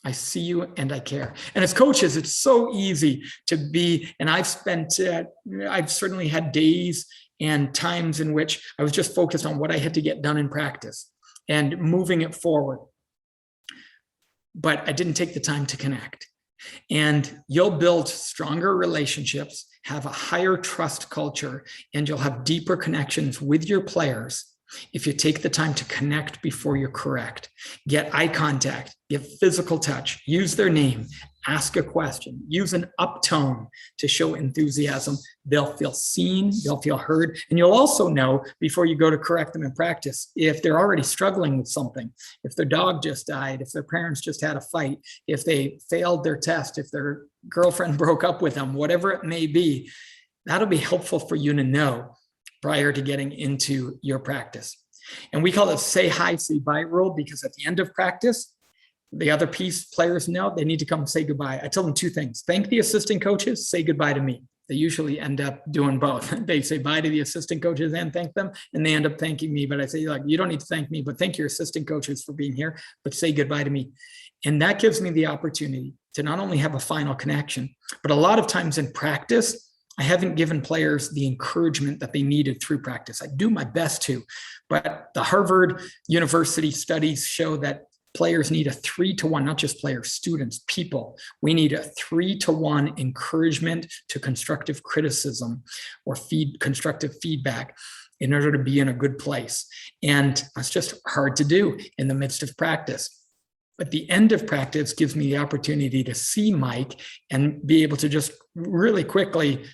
I see you and I care. And as coaches, it's so easy to be, and I've certainly had days and times in which I was just focused on what I had to get done in practice and moving it forward. But I didn't take the time to connect. And you'll build stronger relationships, have a higher trust culture, and you'll have deeper connections with your players if you take the time to connect before you correct. Get eye contact, get physical touch, use their name, ask a question, use an uptone to show enthusiasm. They'll feel seen, they'll feel heard, and you'll also know before you go to correct them in practice if they're already struggling with something, if their dog just died, if their parents just had a fight, if they failed their test, if their girlfriend broke up with them, whatever it may be. That'll be helpful for you to know prior to getting into your practice. And we call it say hi, say bye rule, because at the end of practice, the other piece players know they need to come say goodbye. I tell them two things: thank the assistant coaches, say goodbye to me. They usually end up doing both. They say bye to the assistant coaches and thank them, and they end up thanking me. But I say, like, you don't need to thank me, but thank your assistant coaches for being here, but say goodbye to me. And that gives me the opportunity to not only have a final connection, but a lot of times in practice, I haven't given players the encouragement that they needed through practice. I do my best to, but the Harvard University studies show that players need a 3-to-1, not just players, students, people. We need a 3-to-1 encouragement to constructive criticism or constructive feedback in order to be in a good place. And that's just hard to do in the midst of practice. But the end of practice gives me the opportunity to see Mike and be able to just really quickly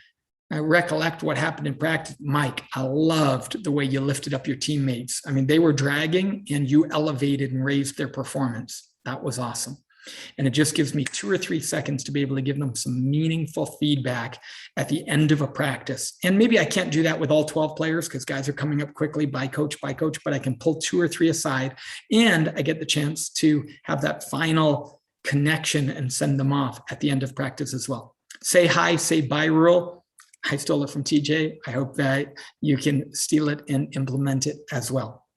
recollect what happened in practice. Mike, I loved the way you lifted up your teammates. I mean, they were dragging and you elevated and raised their performance. That was awesome. And it just gives me 2 or 3 seconds to be able to give them some meaningful feedback at the end of a practice. And maybe I can't do that with all 12 players because guys are coming up quickly by coach, but I can pull 2 or 3 aside, and I get the chance to have that final connection and send them off at the end of practice as well. Say hi, say bye rule. I stole it from TJ. I hope that you can steal it and implement it as well.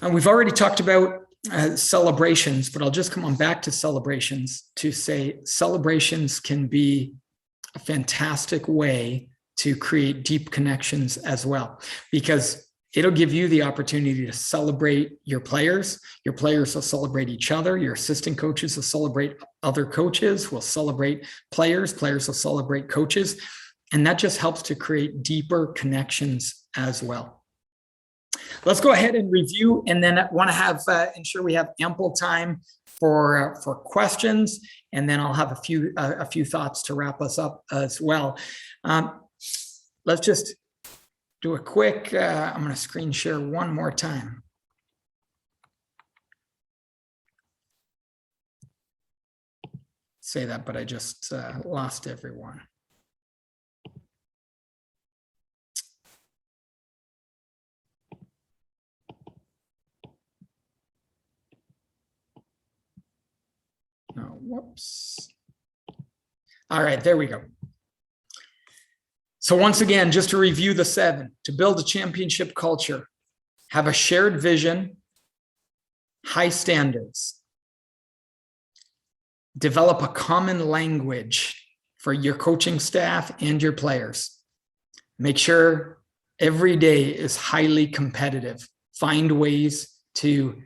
And we've already talked about celebrations, but I'll just come on back to celebrations to say celebrations can be a fantastic way to create deep connections as well, because it'll give you the opportunity to celebrate your players. Your players will celebrate each other. Your assistant coaches will celebrate other coaches, will celebrate players. Players will celebrate coaches. And that just helps to create deeper connections as well. Let's go ahead and review, and then I want to have ensure we have ample time for questions, and then I'll have a few thoughts to wrap us up as well. Let's just do a quick, I'm going to screen share one more time. Say that, but I just lost everyone. Oh, whoops. All right, there we go. So once again, just to review the 7, to build a championship culture, have a shared vision, high standards, develop a common language for your coaching staff and your players. Make sure every day is highly competitive. Find ways to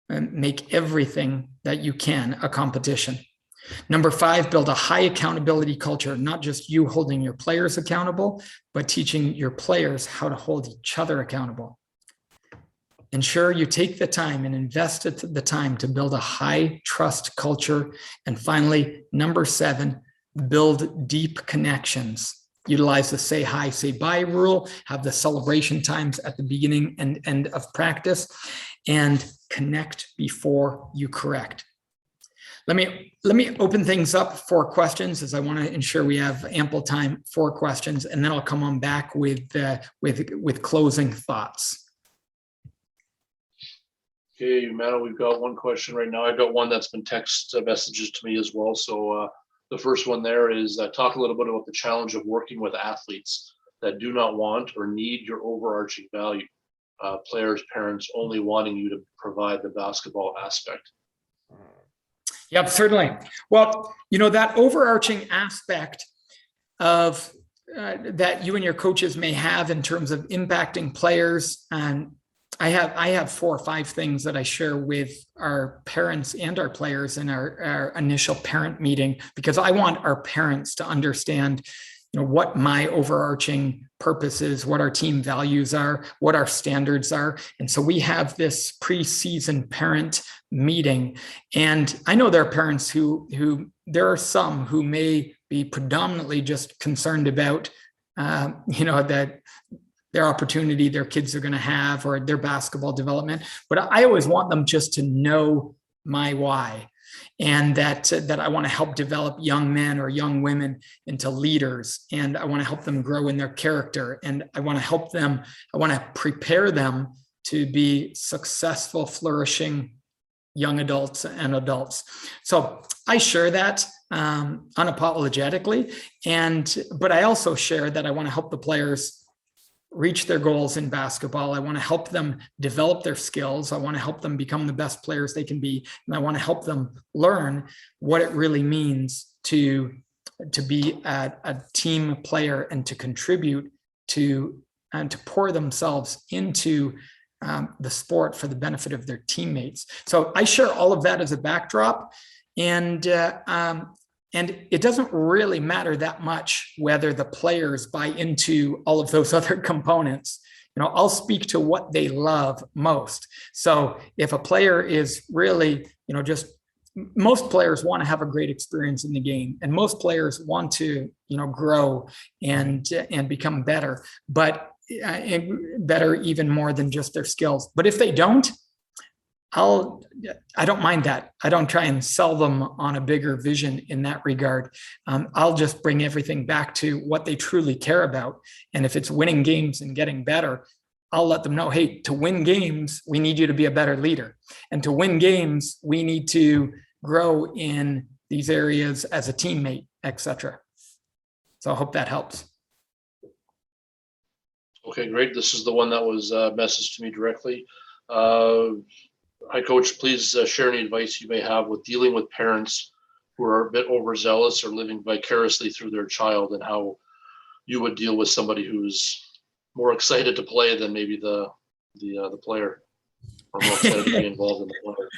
make everything that you can a competition. Number 5, build a high accountability culture, not just you holding your players accountable, but teaching your players how to hold each other accountable. Ensure you take the time and invest the time to build a high trust culture. And finally, number 7, build deep connections. Utilize the say hi, say bye rule, have the celebration times at the beginning and end of practice, and connect before you correct. Let me open things up for questions, as I want to ensure we have ample time for questions, and then I'll come on back with closing thoughts. Okay, Mano, we've got one question right now. I've got one that's been text messages to me as well. So the first one there is talk a little bit about the challenge of working with athletes that do not want or need your overarching value. Players, parents only wanting you to provide the basketball aspect. Yep, certainly. Well, that overarching aspect of that you and your coaches may have in terms of impacting players and I have 4 or 5 things that I share with our parents and our players in our initial parent meeting, because I want our parents to understand, what my overarching purpose is, what our team values are, what our standards are. And so we have this preseason parent meeting. And I know there are parents who there are some who may be predominantly just concerned about, that their opportunity their kids are going to have or their basketball development. But I always want them just to know my why, and that I want to help develop young men or young women into leaders, and I want to help them grow in their character, and I want to prepare them to be successful, flourishing young adults and adults. So I share that unapologetically, but I also share that I want to help the players reach their goals in basketball. I want to help them develop their skills. I want to help them become the best players they can be. And I want to help them learn what it really means to be a team player and to contribute and to pour themselves into the sport for the benefit of their teammates. So I share all of that as a backdrop. And it doesn't really matter that much whether the players buy into all of those other components. I'll speak to what they love most. So if a player is really, most players want to have a great experience in the game, and most players want to, grow and become better, but better even more than just their skills. But if they don't, I don't mind that. I don't try and sell them on a bigger vision in that regard. I'll just bring everything back to what they truly care about. And if it's winning games and getting better, I'll let them know, hey, to win games, we need you to be a better leader. And to win games, we need to grow in these areas as a teammate, etc. So I hope that helps. Okay, great. This is the one that was messaged to me directly. Hi, Coach. Please share any advice you may have with dealing with parents who are a bit overzealous or living vicariously through their child, and how you would deal with somebody who's more excited to play than maybe the player, or more excited to be involved in the player.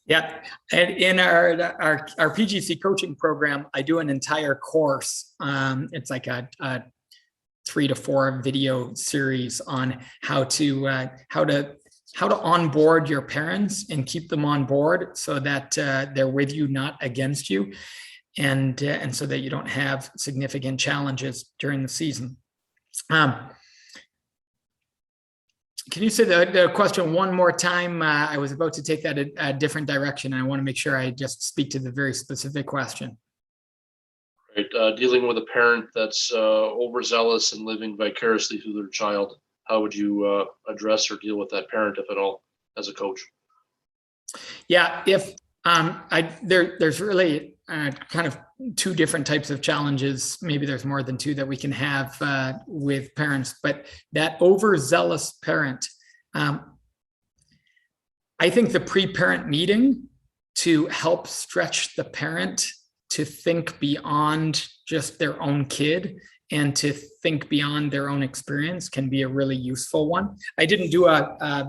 Yeah, and in our PGC coaching program, I do an entire course. It's like a 3 to 4 video series on how to onboard your parents and keep them on board so that they're with you, not against you, and so that you don't have significant challenges during the season. Can you say the question one more time? I was about to take that a different direction, and I want to make sure I just speak to the very specific question. Right, dealing with a parent that's overzealous and living vicariously through their child. How would you address or deal with that parent, if at all, as a coach? Yeah, if there's really kind of 2 different types of challenges. Maybe there's more than 2 that we can have with parents, but that overzealous parent, I think the pre-parent meeting to help stretch the parent to think beyond just their own kid and to think beyond their own experience can be a really useful one. I didn't do a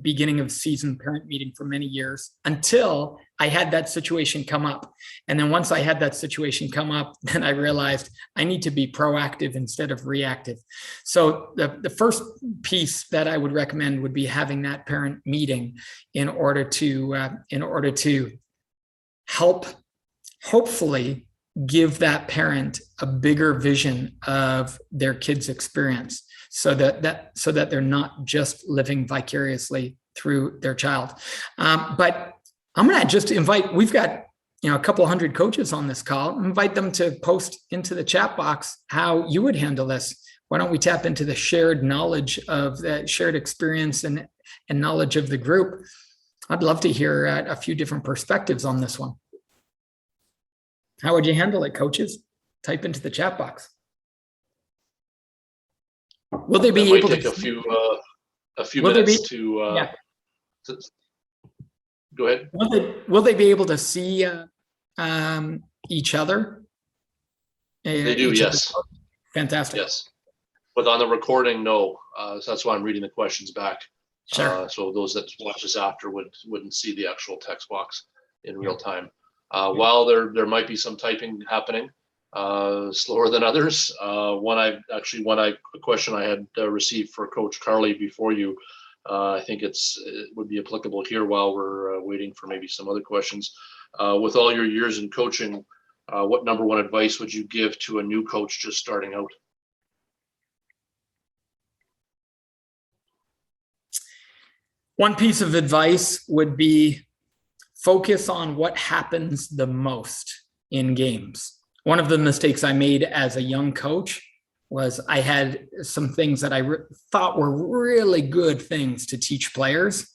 beginning of season parent meeting for many years until I had that situation come up. And then once I had that situation come up, then I realized I need to be proactive instead of reactive. So the first piece that I would recommend would be having that parent meeting in order to help, hopefully, give that parent a bigger vision of their kid's experience, so that they're not just living vicariously through their child. But I'm going to just invite, we've got a couple hundred coaches on this call, invite them to post into the chat box how you would handle this. Why don't we tap into the shared knowledge of that shared experience and knowledge of the group? I'd love to hear a few different perspectives on this one. How would you handle it, coaches? Type into the chat box. Will they be able to take a few minutes to go ahead? Will they be able to see each other? They do, yes. Fantastic. Yes, but on the recording, no. So that's why I'm reading the questions back. Sure. So those that watch this after wouldn't see the actual text box in real time. While there might be some typing happening, slower than others. A question I had received for Coach Carly before you. I think it would be applicable here while we're waiting for maybe some other questions. With all your years in coaching, what number one advice would you give to a new coach just starting out? One piece of advice would be focus on what happens the most in games. One of the mistakes I made as a young coach was I had some things that I thought were really good things to teach players.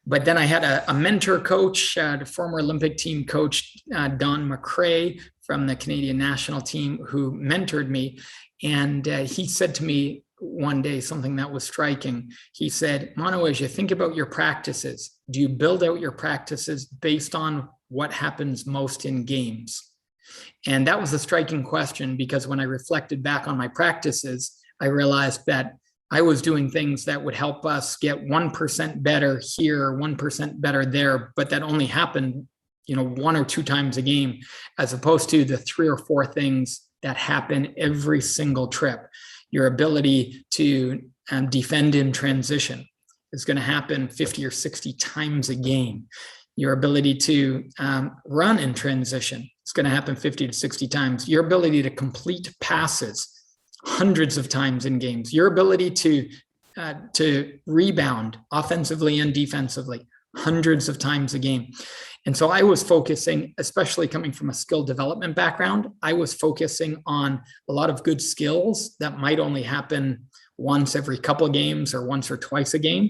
But then I had a mentor coach, the former Olympic team coach, Don McRae from the Canadian national team, who mentored me. And he said to me one day something that was striking. He said, Mano, as you think about your practices, do you build out your practices based on what happens most in games? And that was a striking question, because when I reflected back on my practices, I realized that I was doing things that would help us get 1% better here, 1% better there, but that only happened, 1 or 2 times a game, as opposed to the 3 or 4 things that happen every single trip. Your ability to defend in transition is going to happen 50 or 60 times a game. Your ability to run in transition is going to happen 50 to 60 times. Your ability to complete passes hundreds of times in games. Your ability to rebound offensively and defensively hundreds of times a game. And so I was focusing, especially coming from a skill development background, I was focusing on a lot of good skills that might only happen once every couple of games or once or twice a game.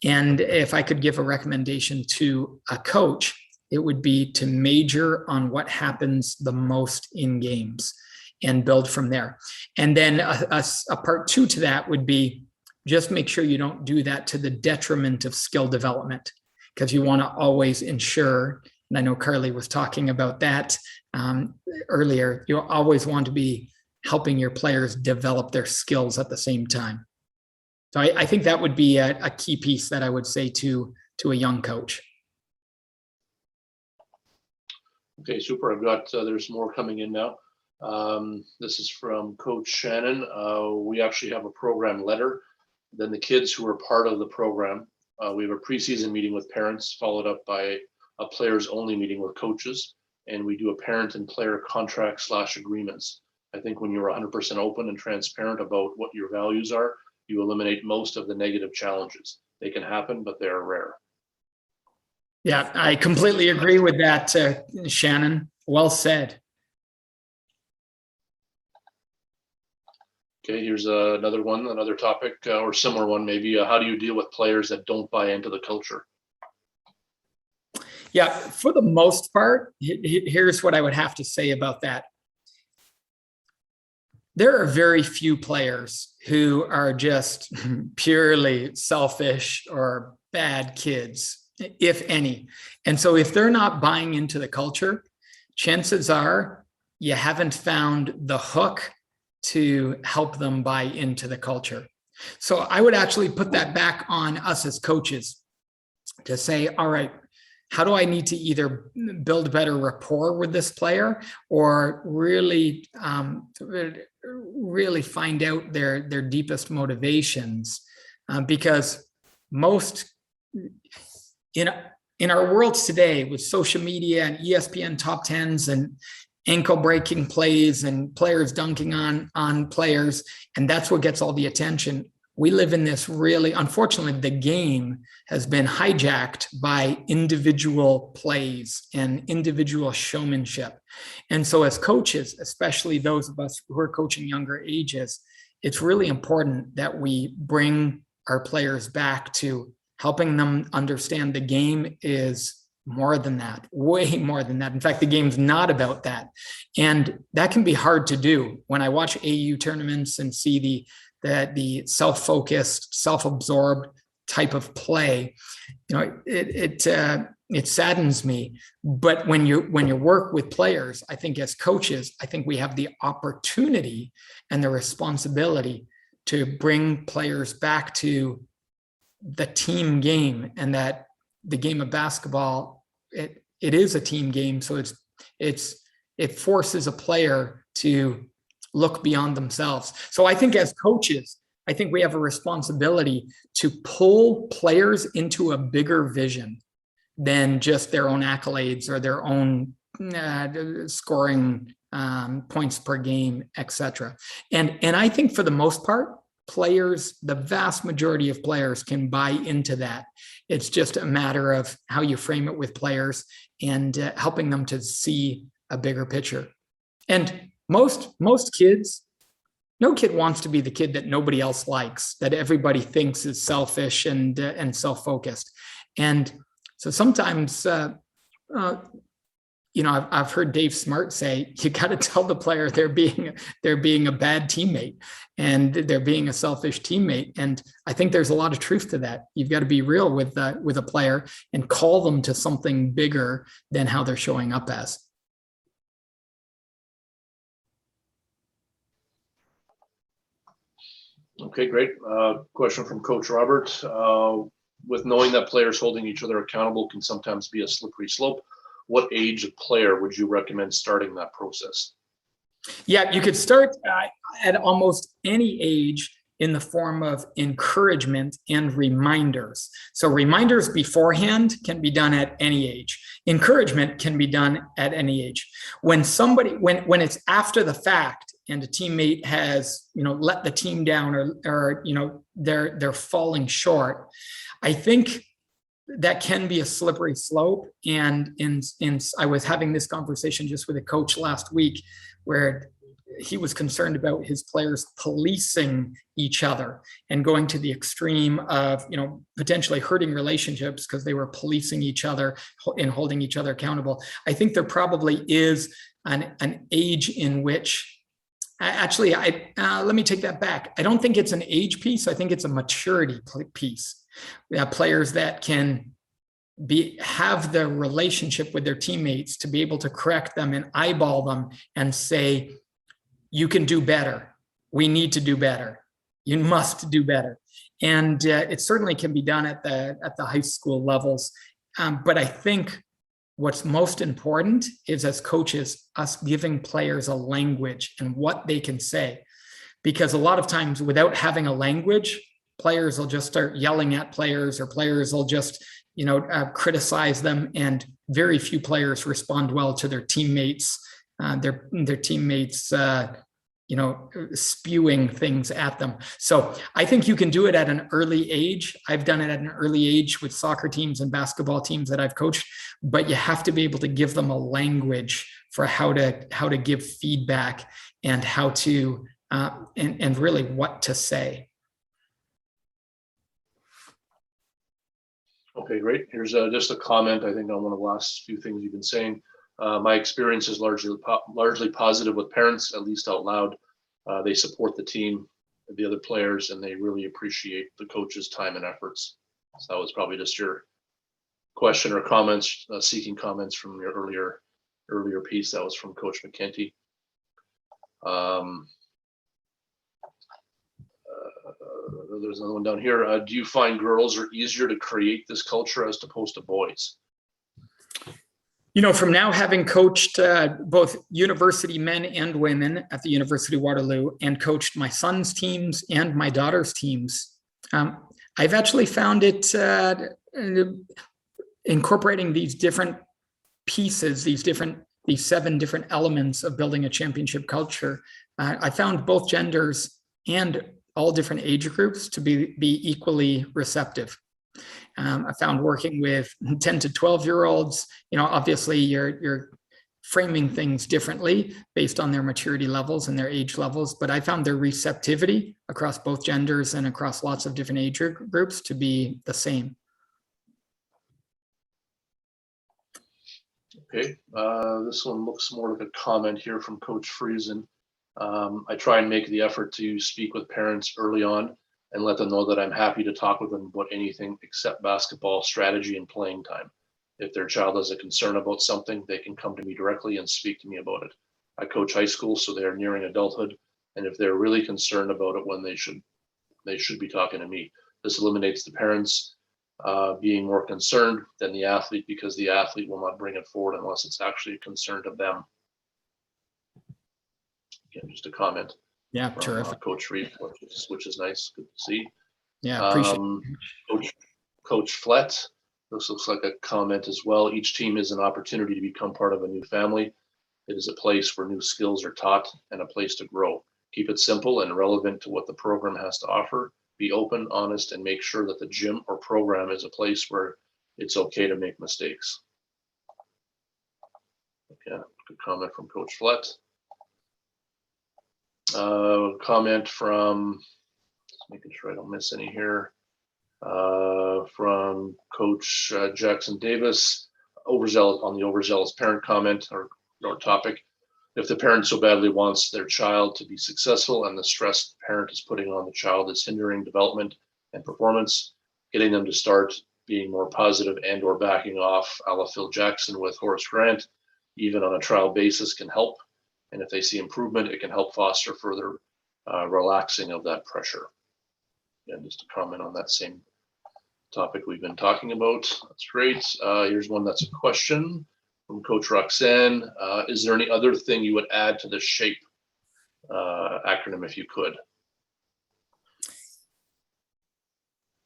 And if I could give a recommendation to a coach, it would be to major on what happens the most in games and build from there. And then a part 2 to that would be just make sure you don't do that to the detriment of skill development, because you want to always ensure, and I know Carly was talking about that earlier, you always want to be helping your players develop their skills at the same time. So I think that would be a key piece that I would say to a young coach. Okay, super. I've got, there's more coming in now. This is from Coach Shannon. We actually have a program letter. Then the kids who are part of the program, we have a preseason meeting with parents, followed up by a players only meeting with coaches. And we do a parent and player contract / agreements. I think when you're 100% open and transparent about what your values are, you eliminate most of the negative challenges. They can happen, but they're rare. Yeah, I completely agree with that, Shannon. Well said. Okay, here's another topic or similar one maybe. How do you deal with players that don't buy into the culture? Yeah, for the most part, here's what I would have to say about that. There are very few players who are just purely selfish or bad kids, if any. And so if they're not buying into the culture, chances are you haven't found the hook to help them buy into the culture. So I would actually put that back on us as coaches to say, all right, how do I need to either build better rapport with this player or really find out their deepest motivations? Because most in our worlds today, with social media and ESPN top 10s and ankle breaking plays and players dunking on players, and that's what gets all the attention. We live in this really, unfortunately, the game has been hijacked by individual plays and individual showmanship. And so as coaches, especially those of us who are coaching younger ages, it's really important that we bring our players back to helping them understand the game is more than that, way more than that. In fact, the game's not about that. And that can be hard to do. When I watch AU tournaments and see the self-focused, self-absorbed type of play, it saddens me. But when you work with players, I think as coaches, I think we have the opportunity and the responsibility to bring players back to the team game, and that the game of basketball, it is a team game. So it forces a player to look beyond themselves. So I think as coaches, I think we have a responsibility to pull players into a bigger vision than just their own accolades or their own scoring points per game, etc. And I think for the most part, players, the vast majority of players can buy into that. It's just a matter of how you frame it with players and helping them to see a bigger picture. And most kids, no kid wants to be the kid that nobody else likes, that everybody thinks is selfish and self-focused. And so sometimes, I've heard Dave Smart say, you got to tell the player they're being a bad teammate and they're being a selfish teammate. And I think there's a lot of truth to that. You've got to be real with a player and call them to something bigger than how they're showing up as. Okay, great. Question from Coach Robert. With knowing that players holding each other accountable can sometimes be a slippery slope, what age of player would you recommend starting that process? Yeah, you could start at almost any age in the form of encouragement and reminders. So reminders beforehand can be done at any age. Encouragement can be done at any age. When it's after the fact and a teammate has, let the team down or they're falling short, I think that can be a slippery slope. And I was having this conversation just with a coach last week where he was concerned about his players policing each other and going to the extreme of, potentially hurting relationships because they were policing each other and holding each other accountable. I think there probably is an age in which, actually, let me take that back. I don't think it's an age piece. I think it's a maturity piece. We have players that can have the relationship with their teammates to be able to correct them and eyeball them and say, you can do better. We need to do better. You must do better. And it certainly can be done at the high school levels. But I think what's most important is, as coaches, us giving players a language and what they can say. Because a lot of times without having a language, players will just start yelling at players, or players will just, criticize them. And very few players respond well to their teammates, spewing things at them. So I think you can do it at an early age. I've done it at an early age with soccer teams and basketball teams that I've coached, but you have to be able to give them a language for how to give feedback and how to, and really what to say. Okay, great. Here's just a comment, I think, on one of the last few things you've been saying. My experience is largely positive with parents, at least out loud. They support the team, the other players, and they really appreciate the coach's time and efforts. So that was probably just your question or comments, seeking comments from your earlier piece. That was from Coach McKenty. There's another one down here. Do you find girls are easier to create this culture as opposed to boys? From now having coached both university men and women at the University of Waterloo, and coached my son's teams and my daughter's teams, I've actually found it incorporating these different pieces, these 7 different elements of building a championship culture. I found both genders and all different age groups to be equally receptive. I found working with 10 to 12-year-olds, obviously you're framing things differently based on their maturity levels and their age levels, but I found their receptivity across both genders and across lots of different age groups to be the same. Okay, this one looks more like a comment here from Coach Friesen. I try and make the effort to speak with parents early on and let them know that I'm happy to talk with them about anything except basketball strategy and playing time. If their child has a concern about something, they can come to me directly and speak to me about it. I coach high school, so they are nearing adulthood, and if they're really concerned about it, when they should be talking to me. This eliminates the parents being more concerned than the athlete, because the athlete will not bring it forward unless it's actually a concern to them. Again, just a comment. Yeah, from terrific. Coach Reed, which is nice. Good to see. Yeah, appreciate Coach Flett, this looks like a comment as well. Each team is an opportunity to become part of a new family. It is a place where new skills are taught and a place to grow. Keep it simple and relevant to what the program has to offer. Be open, honest, and make sure that the gym or program is a place where it's okay to make mistakes. Okay, good comment from Coach Flett. Comment from, just making sure I don't miss any here, from Coach Jackson Davis, on the overzealous parent comment or topic. If the parent so badly wants their child to be successful and the stress the parent is putting on the child is hindering development and performance, getting them to start being more positive and or backing off, a la Phil Jackson with Horace Grant, even on a trial basis, can help. And if they see improvement, it can help foster further relaxing of that pressure. And just to comment on that same topic we've been talking about. That's great. Here's one that's a question from Coach Roxanne. Is there any other thing you would add to the S.H.A.P.E acronym if you could?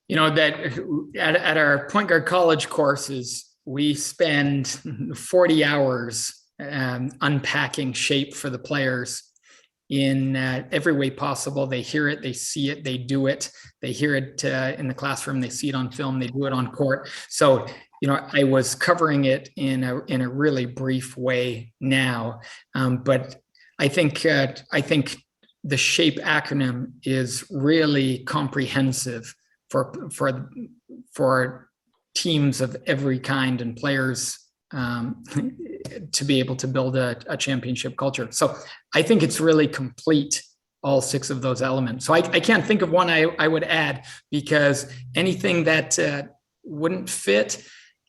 You know, that at our Point Guard College courses, we spend 40 hours unpacking S.H.A.P.E for the players in every way possible. They hear it, they see it, they do it. They hear it in the classroom, they see it on film, they do it on court. So, you know, I was covering it in a really brief way now, but I think the S.H.A.P.E acronym is really comprehensive for teams of every kind and players to be able to build a championship culture. So I think it's really complete, all 6 of those elements. So I can't think of one I would add, because anything that wouldn't fit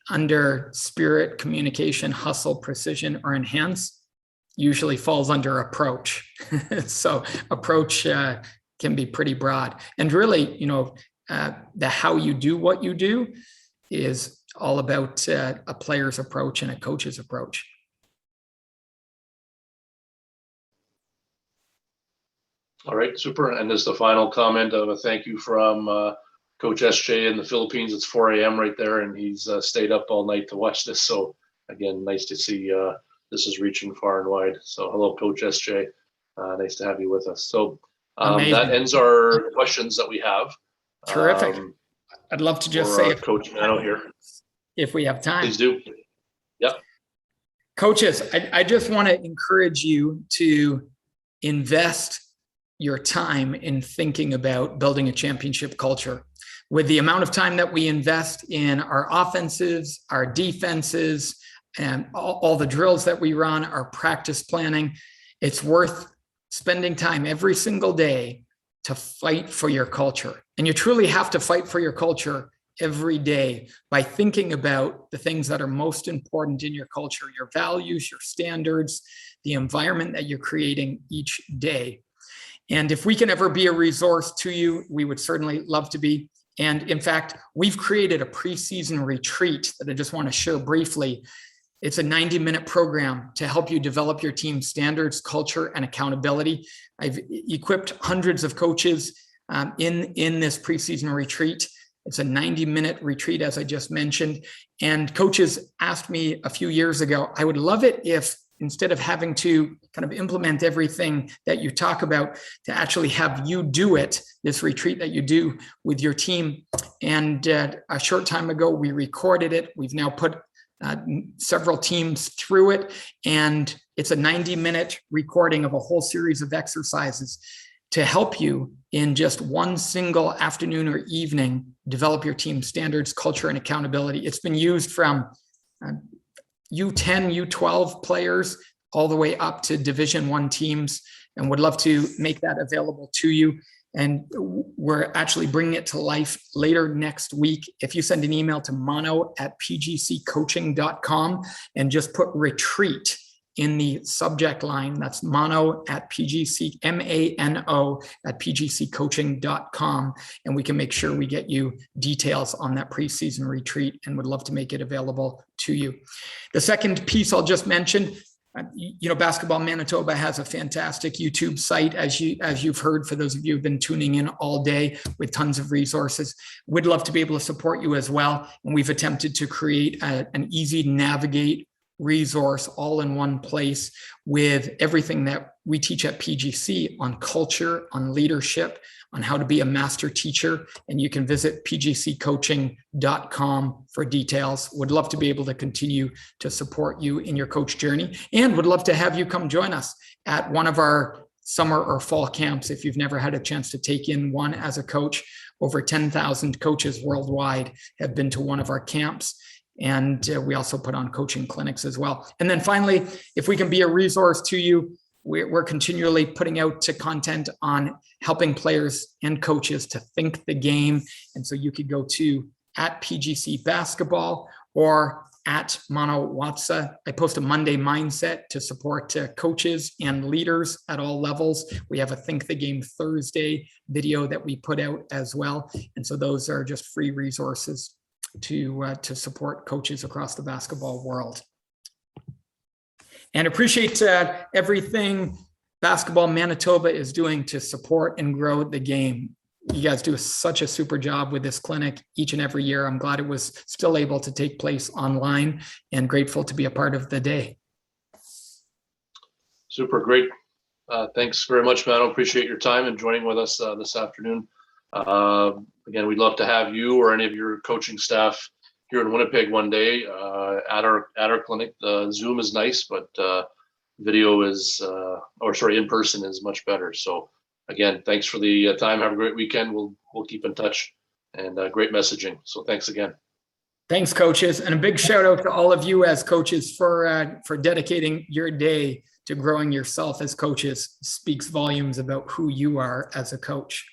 under spirit, communication, hustle, precision, or enhance usually falls under approach. So approach can be pretty broad. And really, you know, the how you do what you do is all about a player's approach and a coach's approach. All right, super. And as the final comment of a thank you from Coach S.J. in the Philippines. It's 4 a.m. right there, and he's stayed up all night to watch this. So again, nice to see this is reaching far and wide. So hello, Coach S.J. Nice to have you with us. So that ends our questions that we have. Terrific. I'd love to just say, Coach Mano here, if we have time. Please do. Yep. Coaches, I just want to encourage you to invest your time in thinking about building a championship culture. With the amount of time that we invest in our offenses, our defenses, and all the drills that we run, our practice planning, it's worth spending time every single day to fight for your culture. And you truly have to fight for your culture every day by thinking about the things that are most important in your culture, your values, your standards, the environment that you're creating each day. And if we can ever be a resource to you, we would certainly love to be. And in fact, we've created a preseason retreat that I just want to share briefly. It's a 90-minute program to help you develop your team's standards, culture, and accountability. I've equipped hundreds of coaches in this preseason retreat. It's a 90-minute retreat, as I just mentioned. And coaches asked me a few years ago, I would love it if, instead of having to kind of implement everything that you talk about, to actually have you do it, this retreat that you do with your team. And a short time ago, we recorded it. We've now put several teams through it. And it's a 90-minute recording of a whole series of exercises to help you in just one single afternoon or evening, develop your team's standards, culture, and accountability. It's been used from U10, U12 players all the way up to Division I teams, and would love to make that available to you. And we're actually bringing it to life later next week. If you send an email to mano@pgccoaching.com and just put retreat in the subject line. That's Mano at PGC, MANO at pgccoaching.com. And we can make sure we get you details on that preseason retreat and would love to make it available to you. The second piece I'll just mention, Basketball Manitoba has a fantastic YouTube site, as you've heard, for those of you who've been tuning in all day, with tons of resources. We'd love to be able to support you as well. And we've attempted to create an easy to navigate resource all in one place with everything that we teach at PGC on culture, on leadership, on how to be a master teacher. And you can visit pgccoaching.com for details. Would love to be able to continue to support you in your coach journey, and would love to have you come join us at one of our summer or fall camps if you've never had a chance to take in one as a coach. Over 10,000 coaches worldwide have been to one of our camps. And we also put on coaching clinics as well. And then finally, if we can be a resource to you, we're continually putting out content on helping players and coaches to think the game. And so you could go to at PGC Basketball or at Mano Watsa. I post a Monday mindset to support coaches and leaders at all levels. We have a Think the Game Thursday video that we put out as well. And so those are just free resources to support coaches across the basketball world. And appreciate everything Basketball Manitoba is doing to support and grow the game. You guys do such a super job with this clinic each and every year. I'm glad it was still able to take place online, and grateful to be a part of the day. Super great. Thanks very much, Mano. Appreciate your time and joining with us this afternoon. Again, we'd love to have you or any of your coaching staff here in Winnipeg one day at our clinic. The Zoom is nice, but video is, in person is much better. So again, thanks for the time. Have a great weekend. We'll keep in touch, and great messaging. So thanks again. Thanks, coaches, and a big shout out to all of you as coaches for dedicating your day to growing yourself as coaches. Speaks volumes about who you are as a coach.